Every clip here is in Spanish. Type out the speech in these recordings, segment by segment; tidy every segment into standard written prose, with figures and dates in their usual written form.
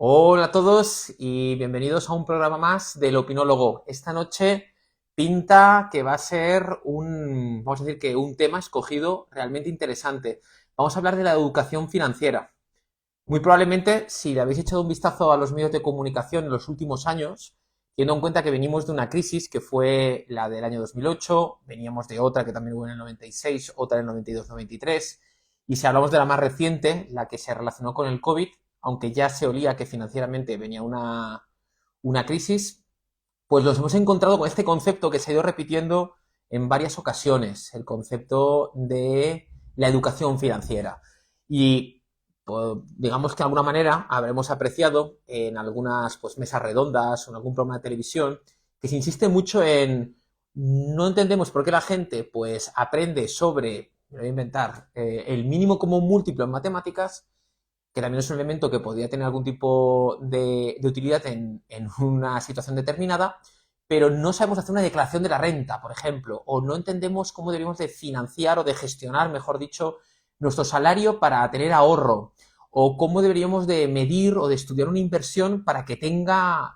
Hola a todos y bienvenidos a un programa más del Opinólogo. Esta noche pinta que va a ser vamos a decir que un tema escogido realmente interesante. Vamos a hablar de la educación financiera. Muy probablemente, si le habéis echado un vistazo a los medios de comunicación en los últimos años, teniendo en cuenta que venimos de una crisis que fue la del año 2008, veníamos de otra que también hubo en el 96, otra en el 92-93, y si hablamos de la más reciente, la que se relacionó con el COVID, aunque ya se olía que financieramente venía una crisis, pues nos hemos encontrado con este concepto que se ha ido repitiendo en varias ocasiones, el concepto de la educación financiera. Y pues, digamos que de alguna manera habremos apreciado en algunas pues, mesas redondas o en algún programa de televisión que se insiste mucho en no entendemos por qué la gente pues aprende sobre, me lo voy a inventar, el mínimo común múltiplo en matemáticas, que también es un elemento que podría tener algún tipo de utilidad en una situación determinada, pero no sabemos hacer una declaración de la renta, por ejemplo, o no entendemos cómo debemos de financiar o de gestionar, mejor dicho, nuestro salario para tener ahorro, o cómo deberíamos de medir o de estudiar una inversión para que tenga,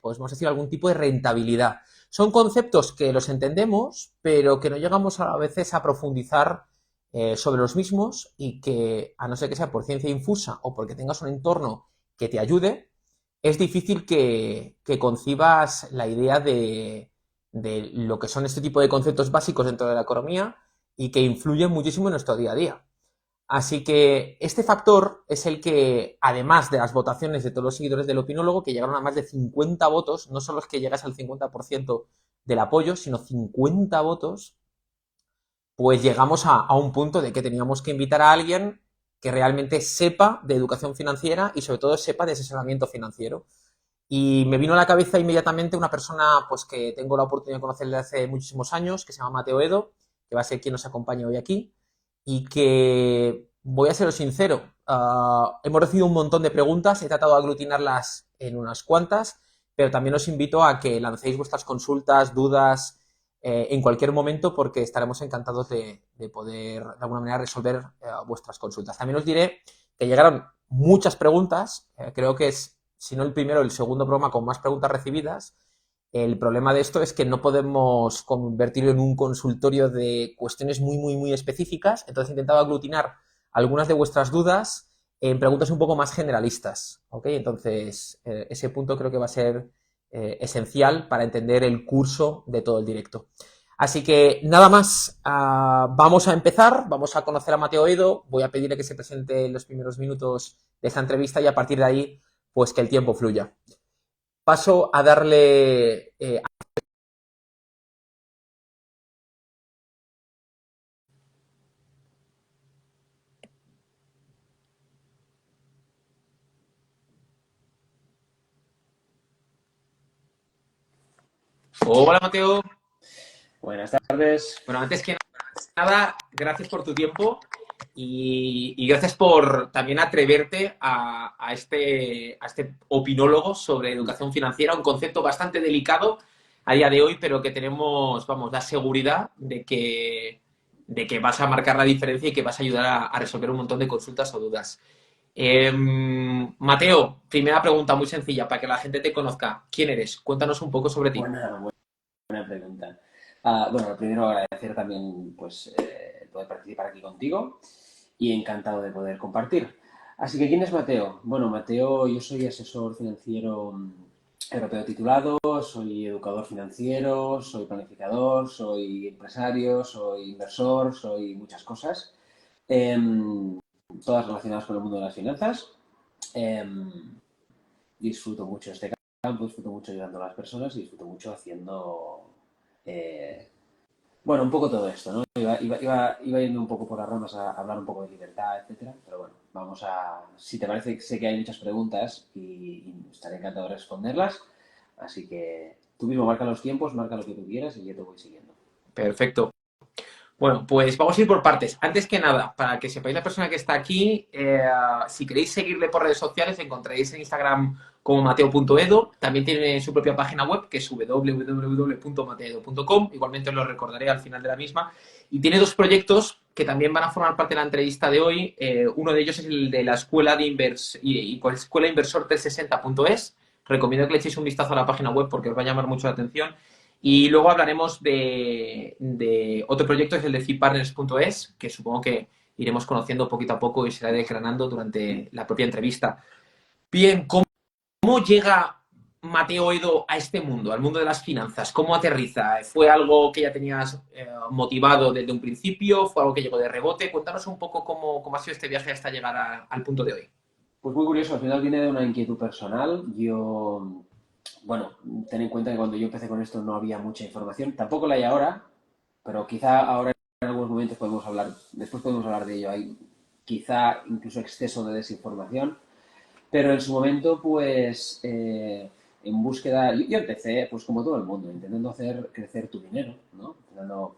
pues vamos a decir, algún tipo de rentabilidad. Son conceptos que los entendemos, pero que no llegamos a veces a profundizar sobre los mismos y que, a no ser que sea por ciencia infusa o porque tengas un entorno que te ayude, es difícil que concibas la idea de lo que son este tipo de conceptos básicos dentro de la economía y que influyen muchísimo en nuestro día a día. Así que este factor es el que, además de las votaciones de todos los seguidores del opinólogo, que llegaron a más de 50 votos, no solo es que llegas al 50% del apoyo, sino 50 votos, pues llegamos a un punto de que teníamos que invitar a alguien que realmente sepa de educación financiera y sobre todo sepa de asesoramiento financiero. Y me vino a la cabeza inmediatamente una persona pues que tengo la oportunidad de conocer desde hace muchísimos años, que se llama Mateo Edo, que va a ser quien nos acompañe hoy aquí, y que, voy a seros sincero, hemos recibido un montón de preguntas, he tratado de aglutinarlas en unas cuantas, pero también os invito a que lancéis vuestras consultas, dudas, en cualquier momento porque estaremos encantados de poder de alguna manera resolver vuestras consultas. También os diré que llegaron muchas preguntas, creo que es, si no el primero, el segundo programa con más preguntas recibidas. El problema de esto es que no podemos convertirlo en un consultorio de cuestiones muy específicas, entonces he intentado aglutinar algunas de vuestras dudas en preguntas un poco más generalistas, ¿ok? Entonces, ese punto creo que va a ser esencial para entender el curso de todo el directo. Así que nada más, vamos a empezar, vamos a conocer a Mateo Edo, voy a pedirle que se presente en los primeros minutos de esta entrevista y a partir de ahí, pues que el tiempo fluya. Paso a darle... Hola Mateo. Buenas tardes. Bueno, antes que nada, gracias por tu tiempo y gracias por también atreverte a este opinólogo sobre educación financiera, un concepto bastante delicado a día de hoy, pero que tenemos, vamos, la seguridad de que vas a marcar la diferencia y que vas a ayudar a resolver un montón de consultas o dudas. Mateo, primera pregunta muy sencilla para que la gente te conozca. ¿Quién eres? Cuéntanos un poco sobre ti. Buena pregunta. Bueno, primero agradecer también pues, el poder participar aquí contigo y encantado de poder compartir. Así que, ¿quién es Mateo? Bueno, Mateo, yo soy asesor financiero europeo titulado, soy educador financiero, soy planificador, soy empresario, soy inversor, soy muchas cosas, em, todas relacionadas con el mundo de las finanzas. Em, Disfruto mucho este campo, disfruto mucho ayudando a las personas y disfruto mucho haciendo, eh, bueno, un poco todo esto, ¿no? Iba yendo un poco por las ramas a hablar un poco de libertad, etcétera, pero bueno, vamos a, si te parece, sé que hay muchas preguntas y estaré encantado de responderlas, así que tú mismo marca los tiempos, marca lo que tú quieras y yo te voy siguiendo. Perfecto. Bueno, pues vamos a ir por partes. Antes que nada, para que sepáis la persona que está aquí, si queréis seguirle por redes sociales, encontraréis en Instagram como mateo.edo. También tiene su propia página web, que es www.mateoedo.com. Igualmente os lo recordaré al final de la misma. Y tiene dos proyectos que también van a formar parte de la entrevista de hoy. Uno de ellos es el de la Escuela de Escuela Inversor 360.es. Recomiendo que le echéis un vistazo a la página web porque os va a llamar mucho la atención. Y luego hablaremos de otro proyecto, es el de cpartners.es, que supongo que iremos conociendo poquito a poco y se irá declarando durante la propia entrevista. Bien, ¿cómo llega Mateo Edo a este mundo, al mundo de las finanzas? ¿Cómo aterriza? ¿Fue algo que ya tenías motivado desde un principio? ¿Fue algo que llegó de rebote? Cuéntanos un poco cómo ha sido este viaje hasta llegar al punto de hoy. Pues muy curioso, al final viene de una inquietud personal. Bueno, ten en cuenta que cuando yo empecé con esto no había mucha información, tampoco la hay ahora, pero quizá ahora en algunos momentos podemos hablar, después podemos hablar de ello. Hay quizá incluso exceso de desinformación, pero en su momento, pues, en búsqueda, yo empecé, pues como todo el mundo, intentando hacer crecer tu dinero, ¿no? Intentando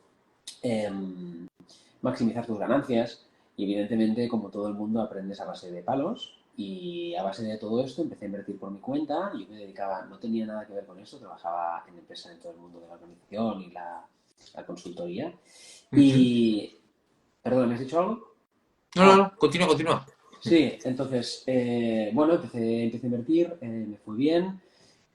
maximizar tus ganancias y evidentemente, como todo el mundo, aprendes a base de palos y a base de todo esto empecé a invertir por mi cuenta. Yo me dedicaba, no tenía nada que ver con esto, trabajaba en empresas en todo el mundo de la organización y la consultoría. Uh -huh. Y, perdón, ¿me has dicho algo? No, no, Ah, no, continúa, continúa. sí, entonces, bueno, empecé a invertir, me fue bien,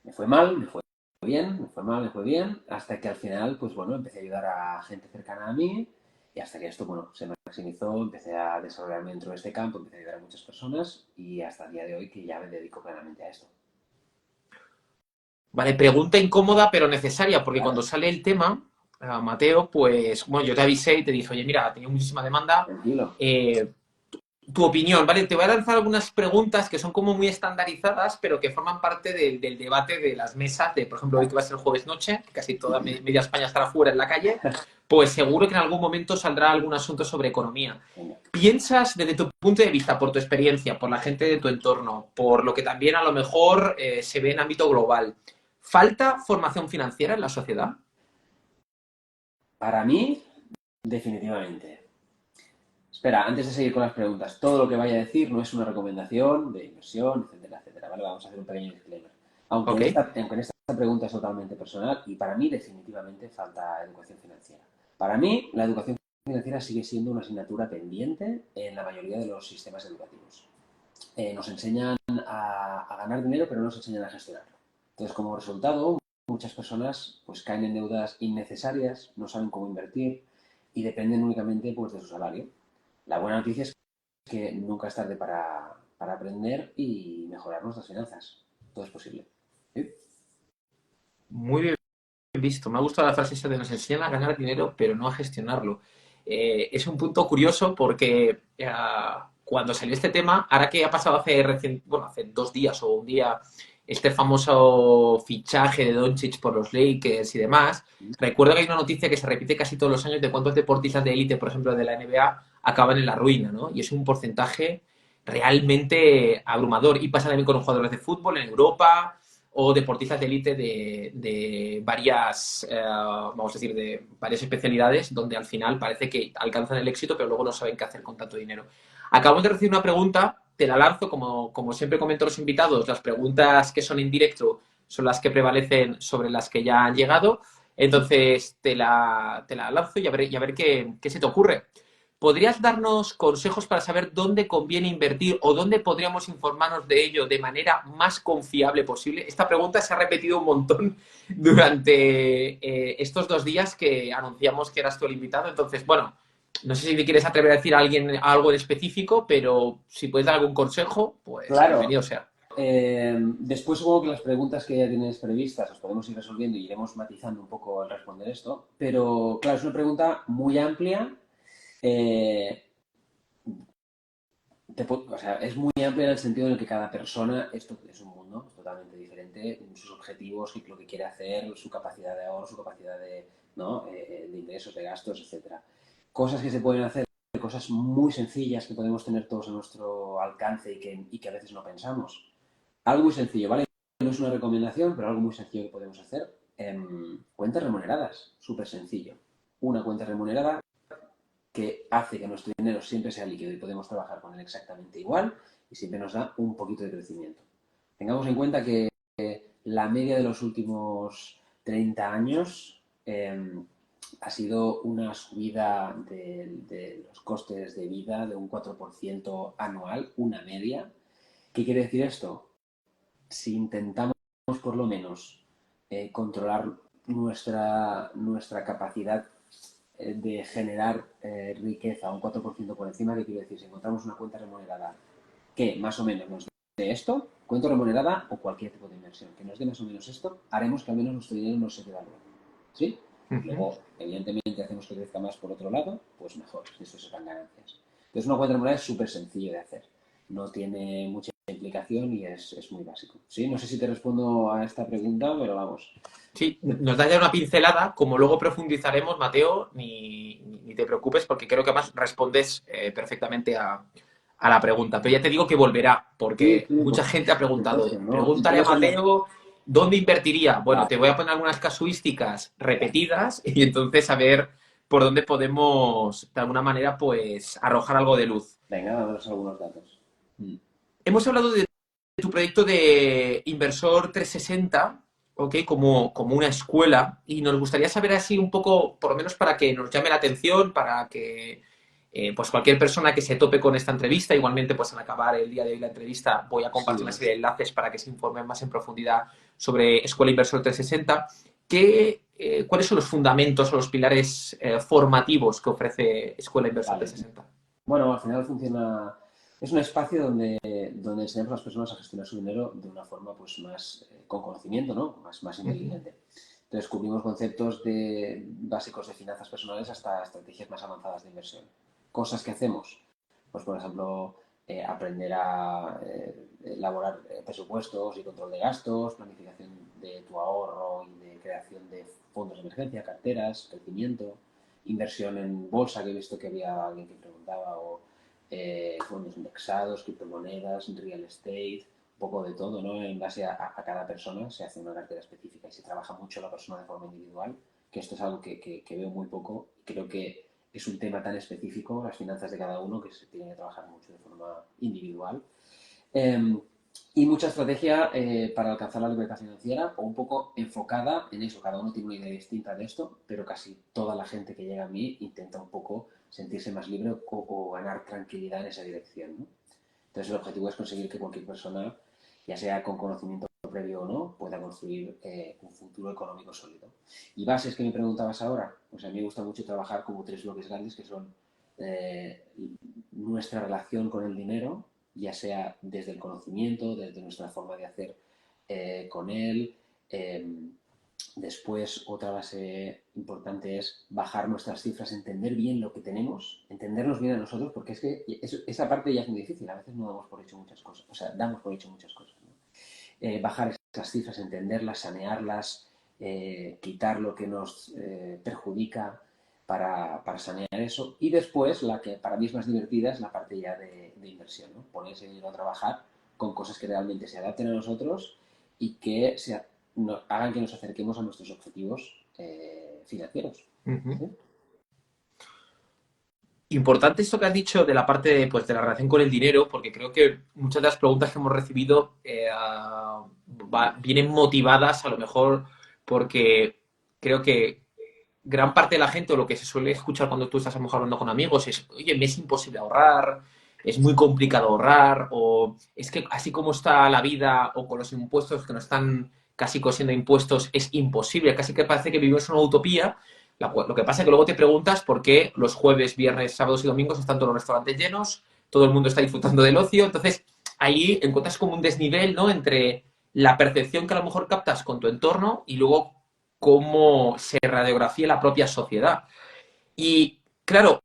me fue mal, me fue bien, me fue mal, me fue bien, hasta que al final, pues bueno, empecé a ayudar a gente cercana a mí y hasta que esto, bueno, se maximizó, empecé a desarrollarme dentro de este campo, empecé a ayudar a muchas personas y hasta el día de hoy que ya me dedico plenamente a esto. Vale, pregunta incómoda pero necesaria, porque Claro, cuando sale el tema, Mateo, pues bueno, yo te avisé y te dije, oye, mira, tenía muchísima demanda. tranquilo. eh, Tu opinión, ¿vale? Te voy a lanzar algunas preguntas que son como muy estandarizadas, pero que forman parte del debate de las mesas, de, por ejemplo, hoy Vale. que va a ser jueves noche, que casi toda media España estará fuera en la calle, pues seguro que en algún momento saldrá algún asunto sobre economía. Venga. ¿Piensas desde tu punto de vista, por tu experiencia, por la gente de tu entorno, por lo que también a lo mejor se ve en ámbito global, falta formación financiera en la sociedad? Para mí, definitivamente. Espera, antes de seguir con las preguntas, todo lo que vaya a decir no es una recomendación de inversión, etcétera, etcétera. ¿Vale? Vamos a hacer un pequeño disclaimer. Ok. Aunque en esta pregunta es totalmente personal y para mí definitivamente falta educación financiera. Para mí, la educación financiera sigue siendo una asignatura pendiente en la mayoría de los sistemas educativos. Nos enseñan a ganar dinero, pero no nos enseñan a gestionarlo. Entonces, como resultado, muchas personas pues caen en deudas innecesarias, no saben cómo invertir y dependen únicamente pues, de su salario. La buena noticia es que nunca es tarde para aprender y mejorar nuestras finanzas. Todo es posible. ¿Sí? Muy bien visto. Me ha gustado la frase esa de nos enseñan a ganar dinero, pero no a gestionarlo. Es un punto curioso porque cuando salió este tema, ahora que ha pasado hace 2 días o un día, este famoso fichaje de Doncic por los Lakers y demás, recuerdo que hay una noticia que se repite casi todos los años de cuántos deportistas de élite, por ejemplo, de la NBA, acaban en la ruina, ¿no? Y es un porcentaje realmente abrumador. Y pasa también con los jugadores de fútbol en Europa, o deportistas de élite de varias, vamos a decir, de varias especialidades, donde al final parece que alcanzan el éxito, pero luego no saben qué hacer con tanto dinero. Acabamos de recibir una pregunta, te la lanzo, como siempre comento a los invitados, las preguntas que son en directo son las que prevalecen sobre las que ya han llegado, entonces te la lanzo y a ver qué se te ocurre. ¿Podrías darnos consejos para saber dónde conviene invertir o dónde podríamos informarnos de ello de manera más confiable posible? Esta pregunta se ha repetido un montón durante estos 2 días que anunciamos que eras tú el invitado. Entonces, bueno, no sé si te quieres atrever a decir a alguien algo en específico, pero si puedes dar algún consejo, pues Claro. bienvenido sea. Después supongo que las preguntas que ya tienes previstas las podemos ir resolviendo y iremos matizando un poco al responder esto. Pero claro, es una pregunta muy amplia. Eh, o sea, es muy amplia en el sentido en el que cada persona, esto es un mundo totalmente diferente, sus objetivos, lo que quiere hacer, su capacidad de ahorro, su capacidad de, ¿no? De ingresos, de gastos, etcétera. Cosas que se pueden hacer, cosas muy sencillas que podemos tener todos a nuestro alcance y que a veces no pensamos. Algo muy sencillo, ¿vale? No es una recomendación, pero algo muy sencillo que podemos hacer. Cuentas remuneradas, súper sencillo. Una cuenta remunerada que hace que nuestro dinero siempre sea líquido y podemos trabajar con él exactamente igual y siempre nos da un poquito de crecimiento. Tengamos en cuenta que la media de los últimos 30 años ha sido una subida de los costes de vida de un 4% anual, una media. ¿Qué quiere decir esto? Si intentamos por lo menos controlar nuestra capacidad de generar riqueza un 4% por encima, ¿qué quiere decir? Si encontramos una cuenta remunerada que más o menos nos dé esto, cuenta remunerada o cualquier tipo de inversión, que nos dé más o menos esto, haremos que al menos nuestro dinero no se devalúe. ¿Sí? Luego, evidentemente, hacemos que crezca más por otro lado, pues mejor, eso serán ganancias. Entonces, una cuenta remunerada es súper sencillo de hacer. No tiene mucha implicación y es muy básico. ¿Sí? No sé si te respondo a esta pregunta, pero vamos. Sí, nos da ya una pincelada, como luego profundizaremos, Mateo, ni te preocupes porque creo que además respondes perfectamente a la pregunta. Pero ya te digo que volverá, Sí, porque sí, mucha gente ha por supuesto, preguntado, ¿no? Y pregúntale a todos hemos... Mateo dónde invertiría. Bueno, Vale, te voy a poner algunas casuísticas repetidas y entonces a ver por dónde podemos, de alguna manera, pues arrojar algo de luz. venga, damos algunos datos. Hemos hablado de tu proyecto de Inversor 360, ¿ok? Como una escuela, y nos gustaría saber así un poco, por lo menos para que nos llame la atención, para que pues cualquier persona que se tope con esta entrevista, igualmente pues al acabar el día de hoy la entrevista voy a compartir una Sí. serie de enlaces para que se informen más en profundidad sobre Escuela Inversor 360. ¿Cuáles son los fundamentos o los pilares formativos que ofrece Escuela Inversor Vale. 360? Bueno, al final funciona... Es un espacio donde enseñamos a las personas a gestionar su dinero de una forma pues más con conocimiento, ¿no? Más inteligente. Entonces cubrimos conceptos básicos de finanzas personales hasta estrategias más avanzadas de inversión. Cosas que hacemos, pues por ejemplo, aprender a elaborar presupuestos y control de gastos, planificación de tu ahorro y de creación de fondos de emergencia, carteras, crecimiento, inversión en bolsa, que he visto que había alguien que preguntaba, o fondos indexados, criptomonedas, real estate, un poco de todo, ¿no? En base a cada persona se hace una cartera específica y se trabaja mucho la persona de forma individual, que esto es algo que veo muy poco. Creo que es un tema tan específico, las finanzas de cada uno, que se tiene que trabajar mucho de forma individual. Eh, y mucha estrategia para alcanzar la libertad financiera o un poco enfocada en eso. Cada uno tiene una idea distinta de esto, pero casi toda la gente que llega a mí intenta un poco sentirse más libre o ganar tranquilidad en esa dirección, ¿no? Entonces el objetivo es conseguir que cualquier persona, ya sea con conocimiento previo o no, pueda construir un futuro económico sólido. Y bases que me preguntabas ahora, pues a mí me gusta mucho trabajar como tres bloques grandes que son nuestra relación con el dinero, ya sea desde el conocimiento, desde nuestra forma de hacer con él. Después, otra base importante es bajar nuestras cifras, entender bien lo que tenemos, entendernos bien a nosotros, porque es que esa parte ya es muy difícil. A veces no damos por hecho muchas cosas, o sea, damos por hecho muchas cosas, ¿no? Bajar esas cifras, entenderlas, sanearlas, quitar lo que nos perjudica para sanear eso. Y después, la que para mí es más divertida es la parte ya de inversión, ¿no? Poner ese dinero a trabajar con cosas que realmente se adapten a nosotros y que hagan que nos acerquemos a nuestros objetivos financieros. ¿Sí? Importante esto que has dicho de la parte de, pues, de la relación con el dinero, porque creo que muchas de las preguntas que hemos recibido vienen motivadas a lo mejor porque creo que gran parte de la gente o lo que se suele escuchar cuando tú estás a lo mejor hablando con amigos es, oye, me es imposible ahorrar, es muy complicado ahorrar, o es que así como está la vida o con los impuestos que nos están casi cosiendo impuestos es imposible, casi que parece que vivimos en una utopía. Lo que pasa es que luego te preguntas por qué los jueves, viernes, sábados y domingos están todos los restaurantes llenos, todo el mundo está disfrutando del ocio. Entonces, ahí encuentras como un desnivel, ¿no? Entre la percepción que a lo mejor captas con tu entorno y luego cómo se radiografía la propia sociedad. Y, claro,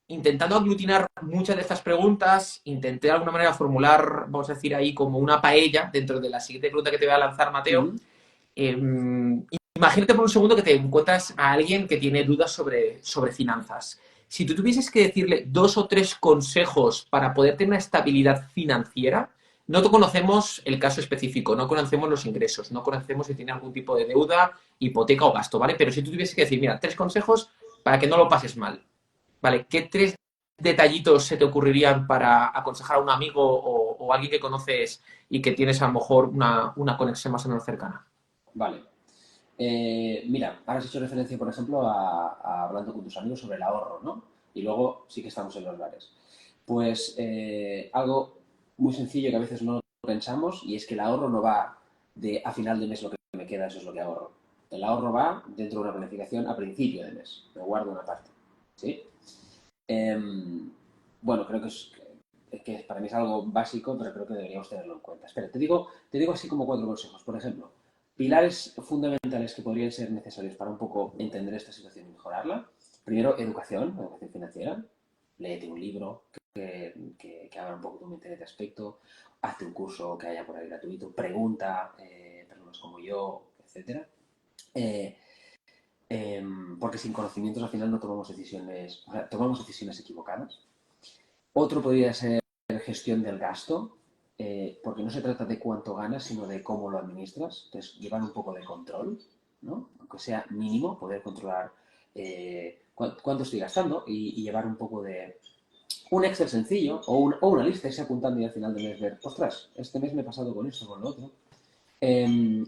intentando aglutinar muchas de estas preguntas, intenté de alguna manera formular, vamos a decir ahí, como una paella dentro de la siguiente pregunta que te voy a lanzar, Mateo. Eh, Imagínate por un segundo que te encuentras a alguien que tiene dudas sobre finanzas. Si tú tuvieses que decirle dos o tres consejos para poder tener una estabilidad financiera, no conocemos el caso específico, no conocemos los ingresos, no conocemos si tiene algún tipo de deuda, hipoteca o gasto, ¿vale? Pero si tú tuvieses que decir, mira, tres consejos para que no lo pases mal. Vale, ¿qué tres detallitos se te ocurrirían para aconsejar a un amigo o alguien que conoces y que tienes a lo mejor una conexión más o menos cercana? Vale. Mira, ahora has hecho referencia, por ejemplo, a hablando con tus amigos sobre el ahorro, ¿no? Y luego sí que estamos en los bares. Pues algo muy sencillo que a veces no pensamos y es que el ahorro no va de a final de mes lo que me queda, eso es lo que ahorro. El ahorro va dentro de una planificación a principio de mes. Me guardo una parte. ¿Sí? Bueno, creo que para mí es algo básico, pero creo que deberíamos tenerlo en cuenta. Espera, te digo así como cuatro consejos. Por ejemplo, pilares fundamentales que podrían ser necesarios para un poco entender esta situación y mejorarla. Primero, educación financiera. Léete un libro que abra un poco tu mente en este aspecto. Hazte un curso que haya por ahí gratuito. Pregunta, personas como yo, etcétera. Eh, Porque sin conocimientos al final no tomamos decisiones, o sea, tomamos decisiones equivocadas. Otro podría ser gestión del gasto, porque no se trata de cuánto ganas, sino de cómo lo administras. Entonces, llevar un poco de control, ¿no? Aunque sea mínimo, poder controlar cuánto estoy gastando y llevar un poco de un Excel sencillo o una lista, irse apuntando y al final del mes ver, ostras, este mes me he pasado con esto, con lo otro. Eh,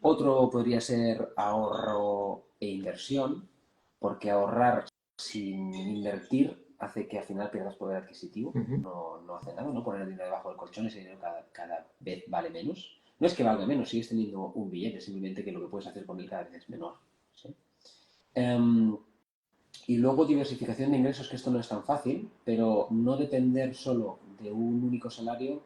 Otro podría ser ahorro e inversión, porque ahorrar sin invertir hace que al final pierdas poder adquisitivo. Ujú. No hace nada, ¿no? Poner el dinero debajo del colchón, ese dinero cada vez vale menos. No es que valga menos, sigues teniendo un billete, simplemente que lo que puedes hacer con él cada vez es menor. ¿Sí? Em, y luego diversificación de ingresos, que esto no es tan fácil, pero no depender solo de un único salario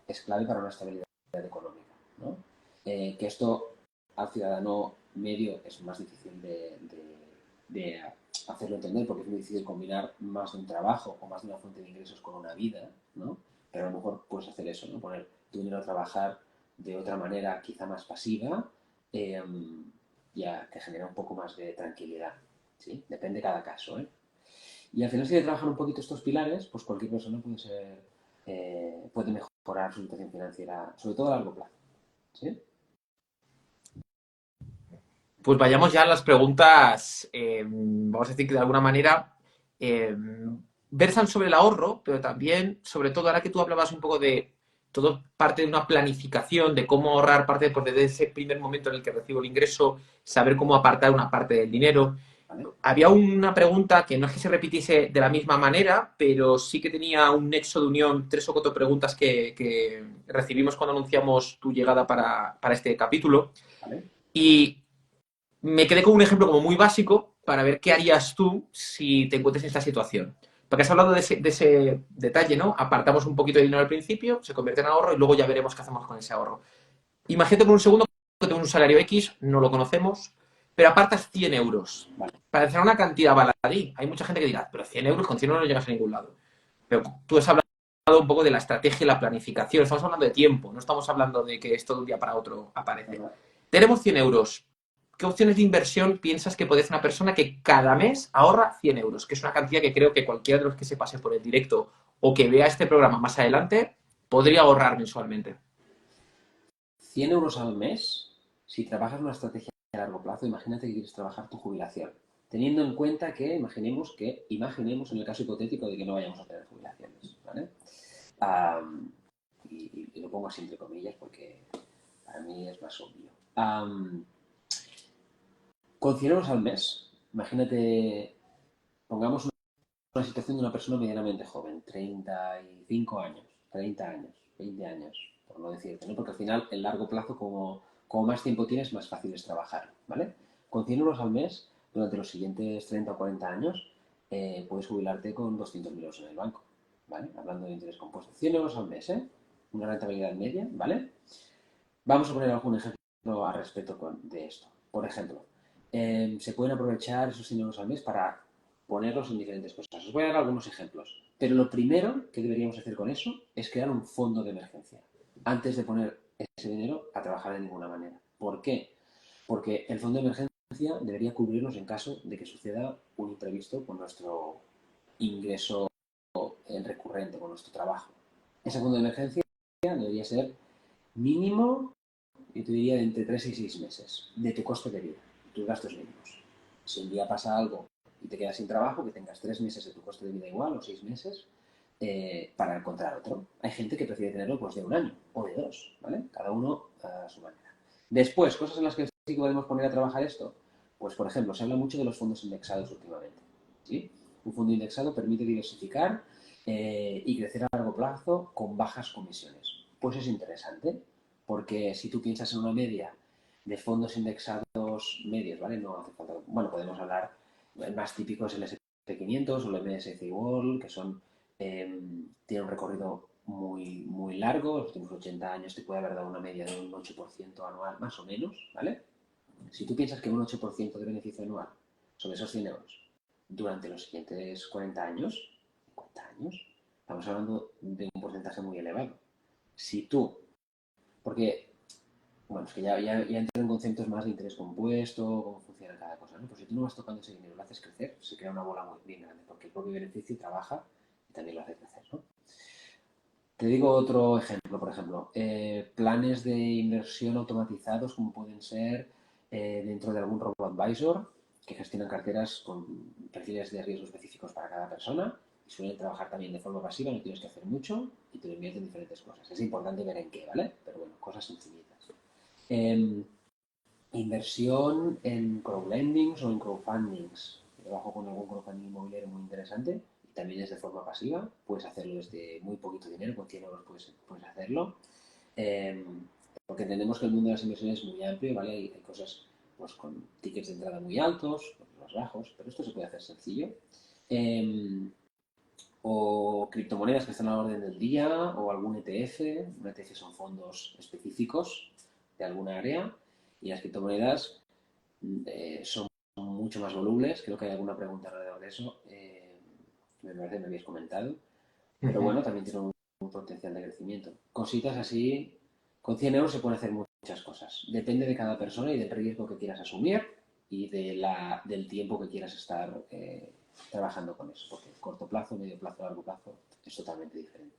es clave para una estabilidad económica, ¿no? Que esto al ciudadano medio es más difícil de hacerlo entender porque es muy difícil combinar más de un trabajo o más de una fuente de ingresos con una vida, ¿no? Pero a lo mejor puedes hacer eso, ¿no? Poner tu dinero a trabajar de otra manera, quizá más pasiva, eh, ya te genera un poco más de tranquilidad, ¿sí? Depende de cada caso, ¿eh? Y al final, si de trabajar un poquito estos pilares, pues cualquier persona puede mejorar su situación financiera, sobre todo a largo plazo. ¿Sí? Pues vayamos ya a las preguntas, vamos a decir que de alguna manera eh, versan sobre el ahorro, pero también, sobre todo, ahora que tú hablabas un poco de todo parte de una planificación, de cómo ahorrar parte pues, desde ese primer momento en el que recibo el ingreso, saber cómo apartar una parte del dinero. ¿Vale? Había una pregunta que no es que se repitiese de la misma manera, pero sí que tenía un nexo de unión, tres o cuatro preguntas que recibimos cuando anunciamos tu llegada para este capítulo. ¿Vale? Y me quedé con un ejemplo como muy básico para ver qué harías tú si te encuentres en esta situación. Porque has hablado de ese detalle, ¿no? Apartamos un poquito de dinero al principio, se convierte en ahorro y luego ya veremos qué hacemos con ese ahorro. Imagínate por un segundo que tengo un salario X, no lo conocemos, pero apartas 100 euros. Vale. Para decir una cantidad baladí. Hay mucha gente que dirá, pero 100 euros, con 100 euros no llegas a ningún lado. Pero tú has hablado un poco de la estrategia y la planificación. Estamos hablando de tiempo, no estamos hablando de que esto de un día para otro aparece. Ajá. Tenemos 100 euros. ¿Qué opciones de inversión piensas que puede hacer una persona que cada mes ahorra 100 euros? Que es una cantidad que creo que cualquiera de los que se pase por el directo o que vea este programa más adelante podría ahorrar mensualmente. 100 euros al mes, si trabajas una estrategia a largo plazo, imagínate que quieres trabajar tu jubilación. Teniendo en cuenta que, imaginemos en el caso hipotético de que no vayamos a tener jubilaciones, ¿vale? Um, y lo pongo así entre comillas porque para mí es más obvio. Con 100 euros al mes, imagínate, pongamos una situación de una persona medianamente joven, 35 años, 30 años, 20 años, por no decirte, ¿no? Porque al final, en largo plazo, como más tiempo tienes, más fácil es trabajar, ¿vale? Con 100 euros al mes, durante los siguientes 30 o 40 años, puedes jubilarte con 200.000 euros en el banco, ¿vale? Hablando de interés compuesto. 100 euros al mes, ¿eh? Una rentabilidad media, ¿vale? Vamos a poner algún ejemplo al respecto de esto. Por ejemplo, se pueden aprovechar esos 100 euros al mes para ponerlos en diferentes cosas. Os voy a dar algunos ejemplos. Pero lo primero que deberíamos hacer con eso es crear un fondo de emergencia antes de poner ese dinero a trabajar de ninguna manera. ¿Por qué? Porque el fondo de emergencia debería cubrirnos en caso de que suceda un imprevisto con nuestro ingreso recurrente, con nuestro trabajo. Ese fondo de emergencia debería ser mínimo, yo te diría, de entre 3 y 6 meses de tu coste de vida, tus gastos mínimos. Si un día pasa algo y te quedas sin trabajo, que tengas 3 meses de tu coste de vida igual o 6 meses para encontrar otro. Hay gente que prefiere tenerlo pues de 1 año o de 2, ¿vale? Cada uno a su manera. Después, cosas en las que sí que podemos poner a trabajar esto. Pues, por ejemplo, se habla mucho de los fondos indexados últimamente, ¿sí? Un fondo indexado permite diversificar y crecer a largo plazo con bajas comisiones. Pues es interesante, porque si tú piensas en una media de fondos indexados medios, ¿vale? No hace falta, bueno, podemos hablar, el más típico es el S&P 500 o el MSCI World, que son, tienen un recorrido muy largo, los últimos 80 años te puede haber dado una media de un 8% anual, más o menos, ¿vale? Si tú piensas que un 8% de beneficio anual sobre esos 100 euros durante los siguientes 40 años, 50 años, estamos hablando de un porcentaje muy elevado. Si tú, porque, bueno, es que ya entro en conceptos más de interés compuesto, cómo funciona cada cosa, ¿no? Pues si tú no vas tocando ese dinero, lo haces crecer, se crea una bola muy bien grande, porque el propio beneficio trabaja y también lo hace crecer, ¿no? Te digo otro ejemplo, por ejemplo, planes de inversión automatizados como pueden ser dentro de algún robo-advisor que gestionan carteras con perfiles de riesgo específicos para cada persona y suelen trabajar también de forma pasiva, no tienes que hacer mucho y te lo invierten en diferentes cosas. Es importante ver en qué, ¿vale? Pero bueno, cosas sencillitas. Inversión en crowdlendings o en crowdfundings. Trabajo con algún crowdfunding inmobiliario muy interesante y también es de forma pasiva. Puedes hacerlo desde muy poquito dinero, con 100 euros puedes hacerlo. Eh, Porque entendemos que el mundo de las inversiones es muy amplio, ¿vale? Hay cosas pues, con tickets de entrada muy altos, más bajos, pero esto se puede hacer sencillo. Eh, o criptomonedas que están a la orden del día, o algún ETF. Un ETF son fondos específicos de alguna área, y las criptomonedas son mucho más volubles. Creo que hay alguna pregunta alrededor de eso. Me parece que me habéis comentado. Pero bueno, también tiene un potencial de crecimiento. Cositas así, con 100 euros se pueden hacer muchas cosas. Depende de cada persona y del riesgo que quieras asumir y del tiempo que quieras estar trabajando con eso. Porque corto plazo, medio plazo, largo plazo es totalmente diferente.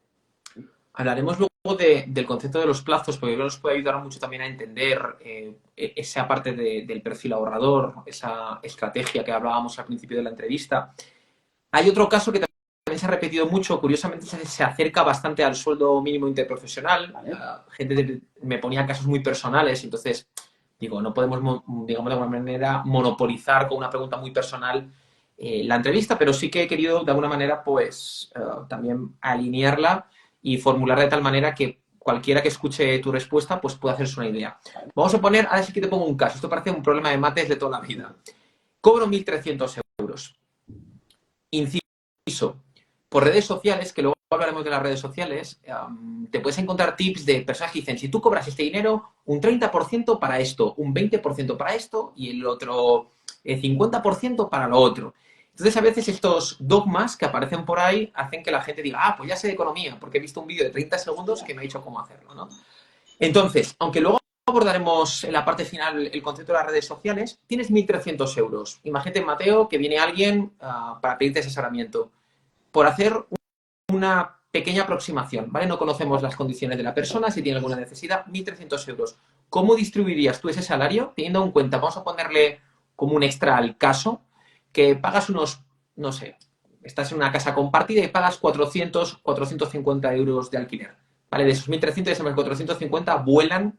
Hablaremos luego del concepto de los plazos, porque creo que nos puede ayudar mucho también a entender esa parte del perfil ahorrador, esa estrategia que hablábamos al principio de la entrevista. Hay otro caso que también se ha repetido mucho, curiosamente se acerca bastante al sueldo mínimo interprofesional. ¿Vale? Gente me ponía casos muy personales, entonces digo, no podemos, digamos, de alguna manera monopolizar con una pregunta muy personal la entrevista, pero sí que he querido de alguna manera pues también alinearla y formularla de tal manera que cualquiera que escuche tu respuesta pues pueda hacerse una idea. ¿Vale? Vamos a poner, ahora sí que te pongo un caso, esto parece un problema de mates de toda la vida. Cobro 1.300 euros. Inciso, por redes sociales, que luego hablaremos de las redes sociales, te puedes encontrar tips de personas que dicen, si tú cobras este dinero, un 30% para esto, un 20% para esto y el otro 50% para lo otro. Entonces, a veces estos dogmas que aparecen por ahí hacen que la gente diga, ah, pues ya sé de economía, porque he visto un vídeo de 30 segundos que me ha dicho cómo hacerlo, ¿no? Entonces, aunque luego abordaremos en la parte final el concepto de las redes sociales, tienes 1.300 euros. Imagínate, Mateo, que viene alguien para pedirte asesoramiento. Por hacer una pequeña aproximación, ¿vale? No conocemos las condiciones de la persona, si tiene alguna necesidad, 1.300 euros. ¿Cómo distribuirías tú ese salario? Teniendo en cuenta, vamos a ponerle como un extra al caso, que pagas unos, no sé, estás en una casa compartida y pagas 400, 450 euros de alquiler. ¿Vale? De esos 1.300, esos 450 vuelan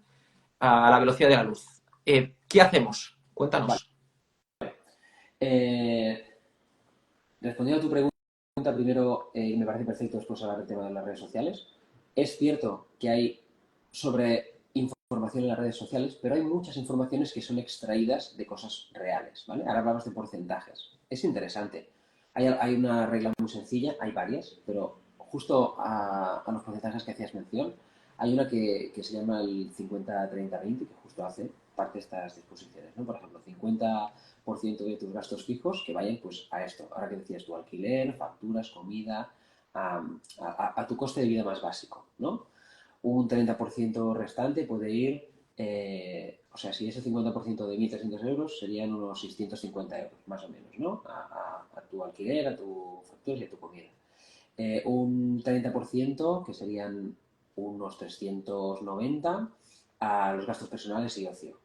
a la velocidad de la luz. ¿Qué hacemos? Vale. Cuéntanos. Eh, Respondiendo a tu pregunta, primero, me parece perfecto después hablar del tema de las redes sociales. Es cierto que hay sobre información en las redes sociales, pero hay muchas informaciones que son extraídas de cosas reales, ¿vale? Ahora hablamos de porcentajes. Es interesante. Hay una regla muy sencilla, hay varias, pero justo a los porcentajes que hacías mención, hay una que se llama el 50-30-20, que justo hace parte de estas disposiciones, ¿no? Por ejemplo, 50% de tus gastos fijos que vayan pues a esto. Ahora que decías tu alquiler, facturas, comida, a tu coste de vida más básico, ¿no? Un 30% restante puede ir, o sea, si ese 50% de 1.300 euros serían unos 650 euros, más o menos, ¿no? A tu alquiler, a tu facturas y a tu comida. Un 30% que serían unos 390 a los gastos personales y ocio.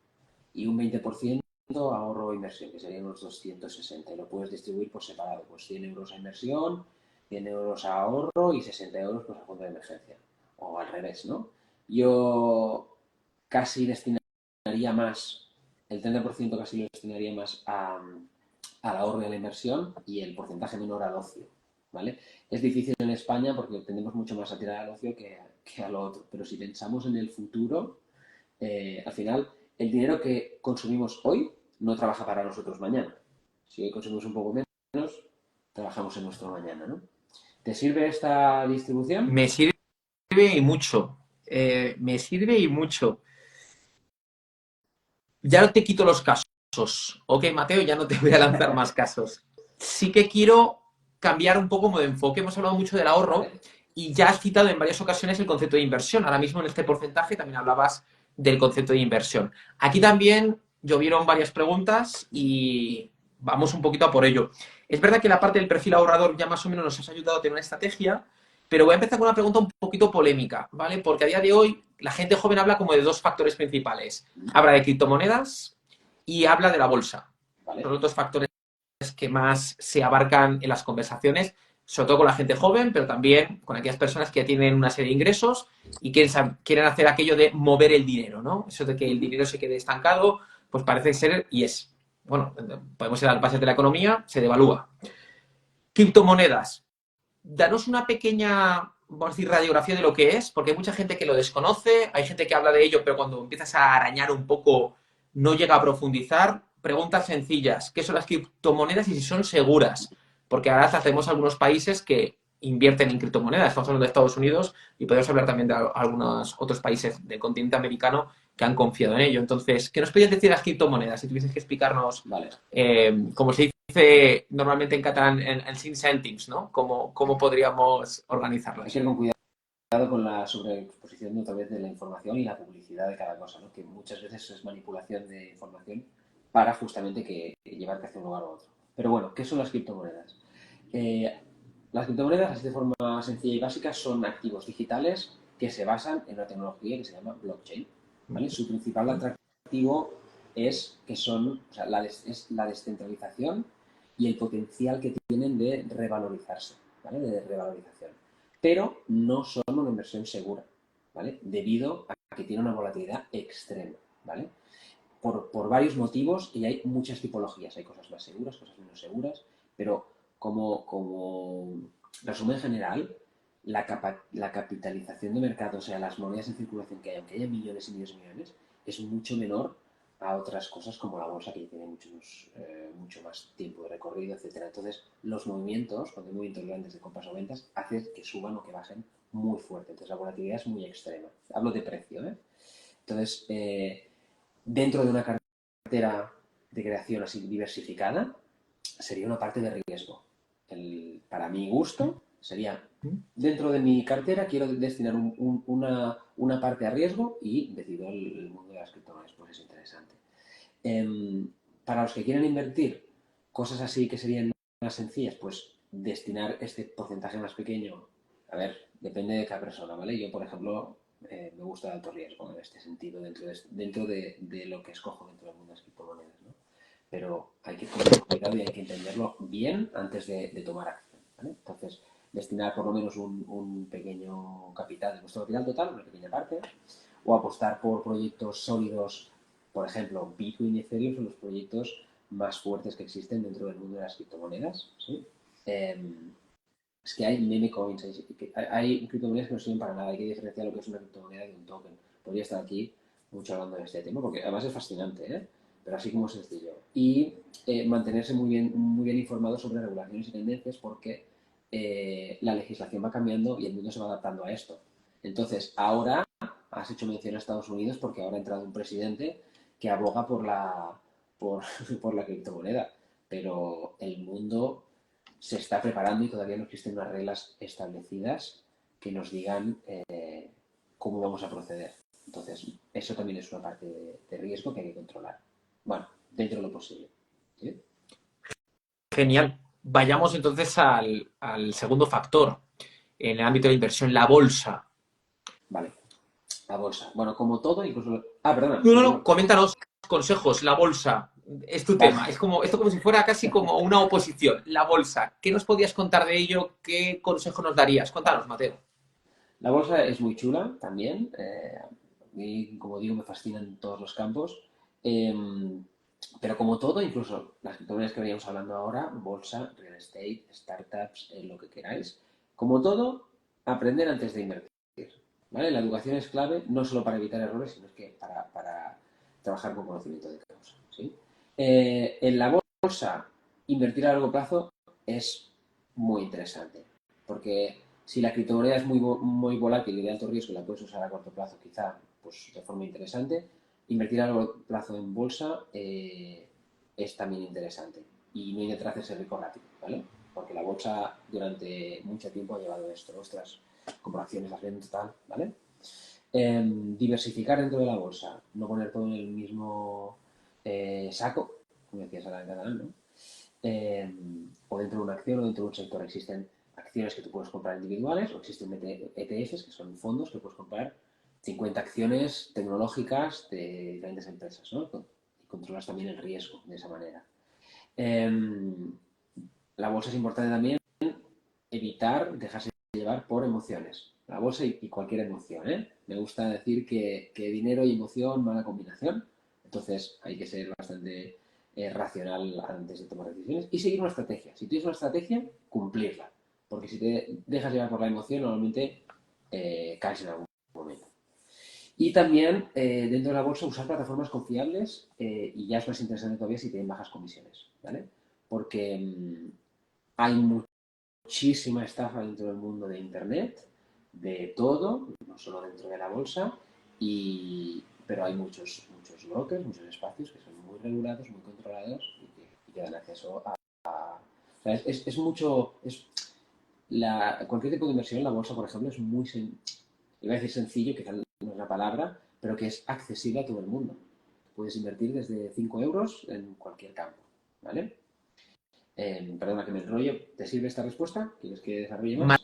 Y un 20% ahorro e inversión, que serían unos 260. Y lo puedes distribuir por separado. Pues 100 euros a inversión, 100 euros a ahorro y 60 euros pues, a fondo de emergencia. O al revés, ¿no? Yo casi destinaría más, el 30% casi lo destinaría más al ahorro y a la inversión y el porcentaje menor al ocio, ¿vale? Es difícil en España porque tendemos mucho más a tirar al ocio que a lo otro, pero si pensamos en el futuro, al final el dinero que consumimos hoy no trabaja para nosotros mañana. Si hoy consumimos un poco menos, trabajamos en nuestro mañana, ¿no? ¿Te sirve esta distribución? Me sirve y mucho. Me sirve y mucho. Ya no te quito los casos. Ok, Mateo, ya no te voy a lanzar más casos. Sí que quiero cambiar un poco de enfoque. Hemos hablado mucho del ahorro Vale. y ya has citado en varias ocasiones el concepto de inversión. Ahora mismo en este porcentaje también hablabas del concepto de inversión. Aquí también llovieron varias preguntas y vamos un poquito a por ello. Es verdad que la parte del perfil ahorrador ya más o menos nos has ayudado a tener una estrategia, pero voy a empezar con una pregunta un poquito polémica, ¿vale? Porque a día de hoy la gente joven habla como de dos factores principales. Habla de criptomonedas y habla de la bolsa. Vale. Son los dos factores que más se abarcan en las conversaciones, sobre todo con la gente joven, pero también con aquellas personas que ya tienen una serie de ingresos y quieren hacer aquello de mover el dinero, ¿no? Eso de que el dinero se quede estancado, pues parece ser y es. Bueno, podemos ir a las bases de la economía, se devalúa. Criptomonedas. Danos una pequeña, vamos a decir, radiografía de lo que es, porque hay mucha gente que lo desconoce, hay gente que habla de ello, pero cuando empiezas a arañar un poco no llega a profundizar. Preguntas sencillas, ¿qué son las criptomonedas y si son seguras? Porque ahora hacemos algunos países que invierten en criptomonedas, estamos hablando de Estados Unidos y podemos hablar también de algunos otros países del continente americano que han confiado en ello. Entonces, ¿qué nos podrías decir las criptomonedas? Si tuvieses que explicarnos, Vale. como se dice normalmente en catalán, en 5 cèntims, ¿no? ¿Cómo podríamos organizarlas? Hay que ir con cuidado con la sobreexposición otra vez de la información y la publicidad de cada cosa, ¿no? Que muchas veces es manipulación de información para justamente llevarte hacia un lugar u otro. Pero bueno, ¿qué son las criptomonedas? Eh, las criptomonedas, así de forma sencilla y básica, son activos digitales que se basan en una tecnología que se llama blockchain, ¿vale? Su principal atractivo es que son, o sea, es la descentralización y el potencial que tienen de revalorizarse, ¿vale? De revalorización. Pero no son una inversión segura, ¿vale? Debido a que tiene una volatilidad extrema, ¿vale? Por varios motivos y hay muchas tipologías. Hay cosas más seguras, cosas menos seguras, pero como resumen general, la capitalización de mercado, o sea, las monedas en circulación que hay, aunque haya millones y millones y millones, es mucho menor a otras cosas como la bolsa, que tiene mucho más tiempo de recorrido, etcétera. Entonces, los movimientos, cuando hay movimientos grandes de compras o ventas, hacen que suban o que bajen muy fuerte. Entonces, la volatilidad es muy extrema. Hablo de precio, ¿eh? Entonces, dentro de una cartera de creación así diversificada, sería una parte de riesgo. Para mi gusto, sería dentro de mi cartera quiero destinar una parte a riesgo y decido el mundo de las criptomonedas, pues es interesante. Para los que quieran invertir cosas así que serían más sencillas, pues destinar este porcentaje más pequeño, a ver, depende de cada persona, ¿vale? Yo, por ejemplo, me gusta de alto riesgo en este sentido, dentro de lo que escojo dentro del mundo de las criptomonedas, ¿no? Pero hay que tener cuidado y hay que entenderlo bien antes de tomar acción, ¿vale? Entonces, destinar por lo menos un pequeño capital de vuestro capital total, una pequeña parte, o apostar por proyectos sólidos, por ejemplo, Bitcoin y Ethereum son los proyectos más fuertes que existen dentro del mundo de las criptomonedas, ¿sí? Es que hay meme coins, hay criptomonedas que no sirven para nada, hay que diferenciar lo que es una criptomoneda de un token. Podría estar aquí mucho hablando de este tema, porque además es fascinante, ¿eh? Pero así como sencillo. Y mantenerse muy bien informado sobre regulaciones y tendencias, porque la legislación va cambiando y el mundo se va adaptando a esto. Entonces, ahora has hecho mención a Estados Unidos porque ahora ha entrado un presidente que aboga por, por la criptomoneda, pero el mundo se está preparando y todavía no existen unas reglas establecidas que nos digan cómo vamos a proceder. Entonces, eso también es una parte de riesgo que hay que controlar. Bueno, dentro de lo posible. ¿Sí? Genial. Vayamos entonces al segundo factor en el ámbito de inversión, la bolsa. Vale, la bolsa. Bueno, como todo, incluso... Ah, perdona, No, no, no, continúa. coméntanos consejos, la bolsa. es tu Vale. tema. Esto como si fuera casi como una oposición. La bolsa. ¿Qué nos podías contar de ello? ¿Qué consejo nos darías? Cuéntanos, Mateo. La bolsa es muy chula también. A mí, como digo, me fascinan todos los campos. Eh, pero como todo, incluso las criptomonedas que veníamos hablando ahora, bolsa, real estate, startups, lo que queráis, como todo, aprender antes de invertir. ¿Vale? La educación es clave no solo para evitar errores, sino que para trabajar con conocimiento de causa. ¿Sí? En la bolsa, invertir a largo plazo es muy interesante, porque si la criptomoneda es muy volátil y de alto riesgo y la puedes usar a corto plazo, quizá pues, de forma interesante, invertir a largo plazo en bolsa es también interesante. Y no intentar hacerse rico rápido, ¿vale? Porque la bolsa durante mucho tiempo ha llevado esto, ostras, como acciones las venden tal, ¿vale? Diversificar dentro de la bolsa, no poner todo en el mismo saco, como decías ahora en catalán, ¿no? O dentro de una acción o dentro de un sector existen acciones que tú puedes comprar individuales o existen ETFs, que son fondos que puedes comprar 50 acciones tecnológicas de diferentes empresas, ¿no? Y controlas también el riesgo de esa manera. Eh, la bolsa es importante también evitar dejarse llevar por emociones. La bolsa y cualquier emoción, ¿eh? Me gusta decir que dinero y emoción, mala combinación. Entonces hay que ser bastante racional antes de tomar decisiones y seguir una estrategia. Si tienes una estrategia, cumplirla. Porque si te dejas llevar por la emoción, normalmente caes en algún momento. Y también dentro de la bolsa usar plataformas confiables y ya es más interesante todavía si tienen bajas comisiones, ¿vale? Porque hay muchísima estafa dentro del mundo de Internet, de todo, no solo dentro de la bolsa, pero hay muchos brokers, muchos espacios que son muy regulados, muy controlados y que dan acceso o sea, es mucho... cualquier tipo de inversión en la bolsa, por ejemplo, es muy... Iba a decir sencillo, que no es la palabra, pero que es accesible a todo el mundo. Puedes invertir desde 5 euros en cualquier campo, ¿vale? Perdona que me enrollo. ¿Te sirve esta respuesta? ¿Quieres que desarrolle más?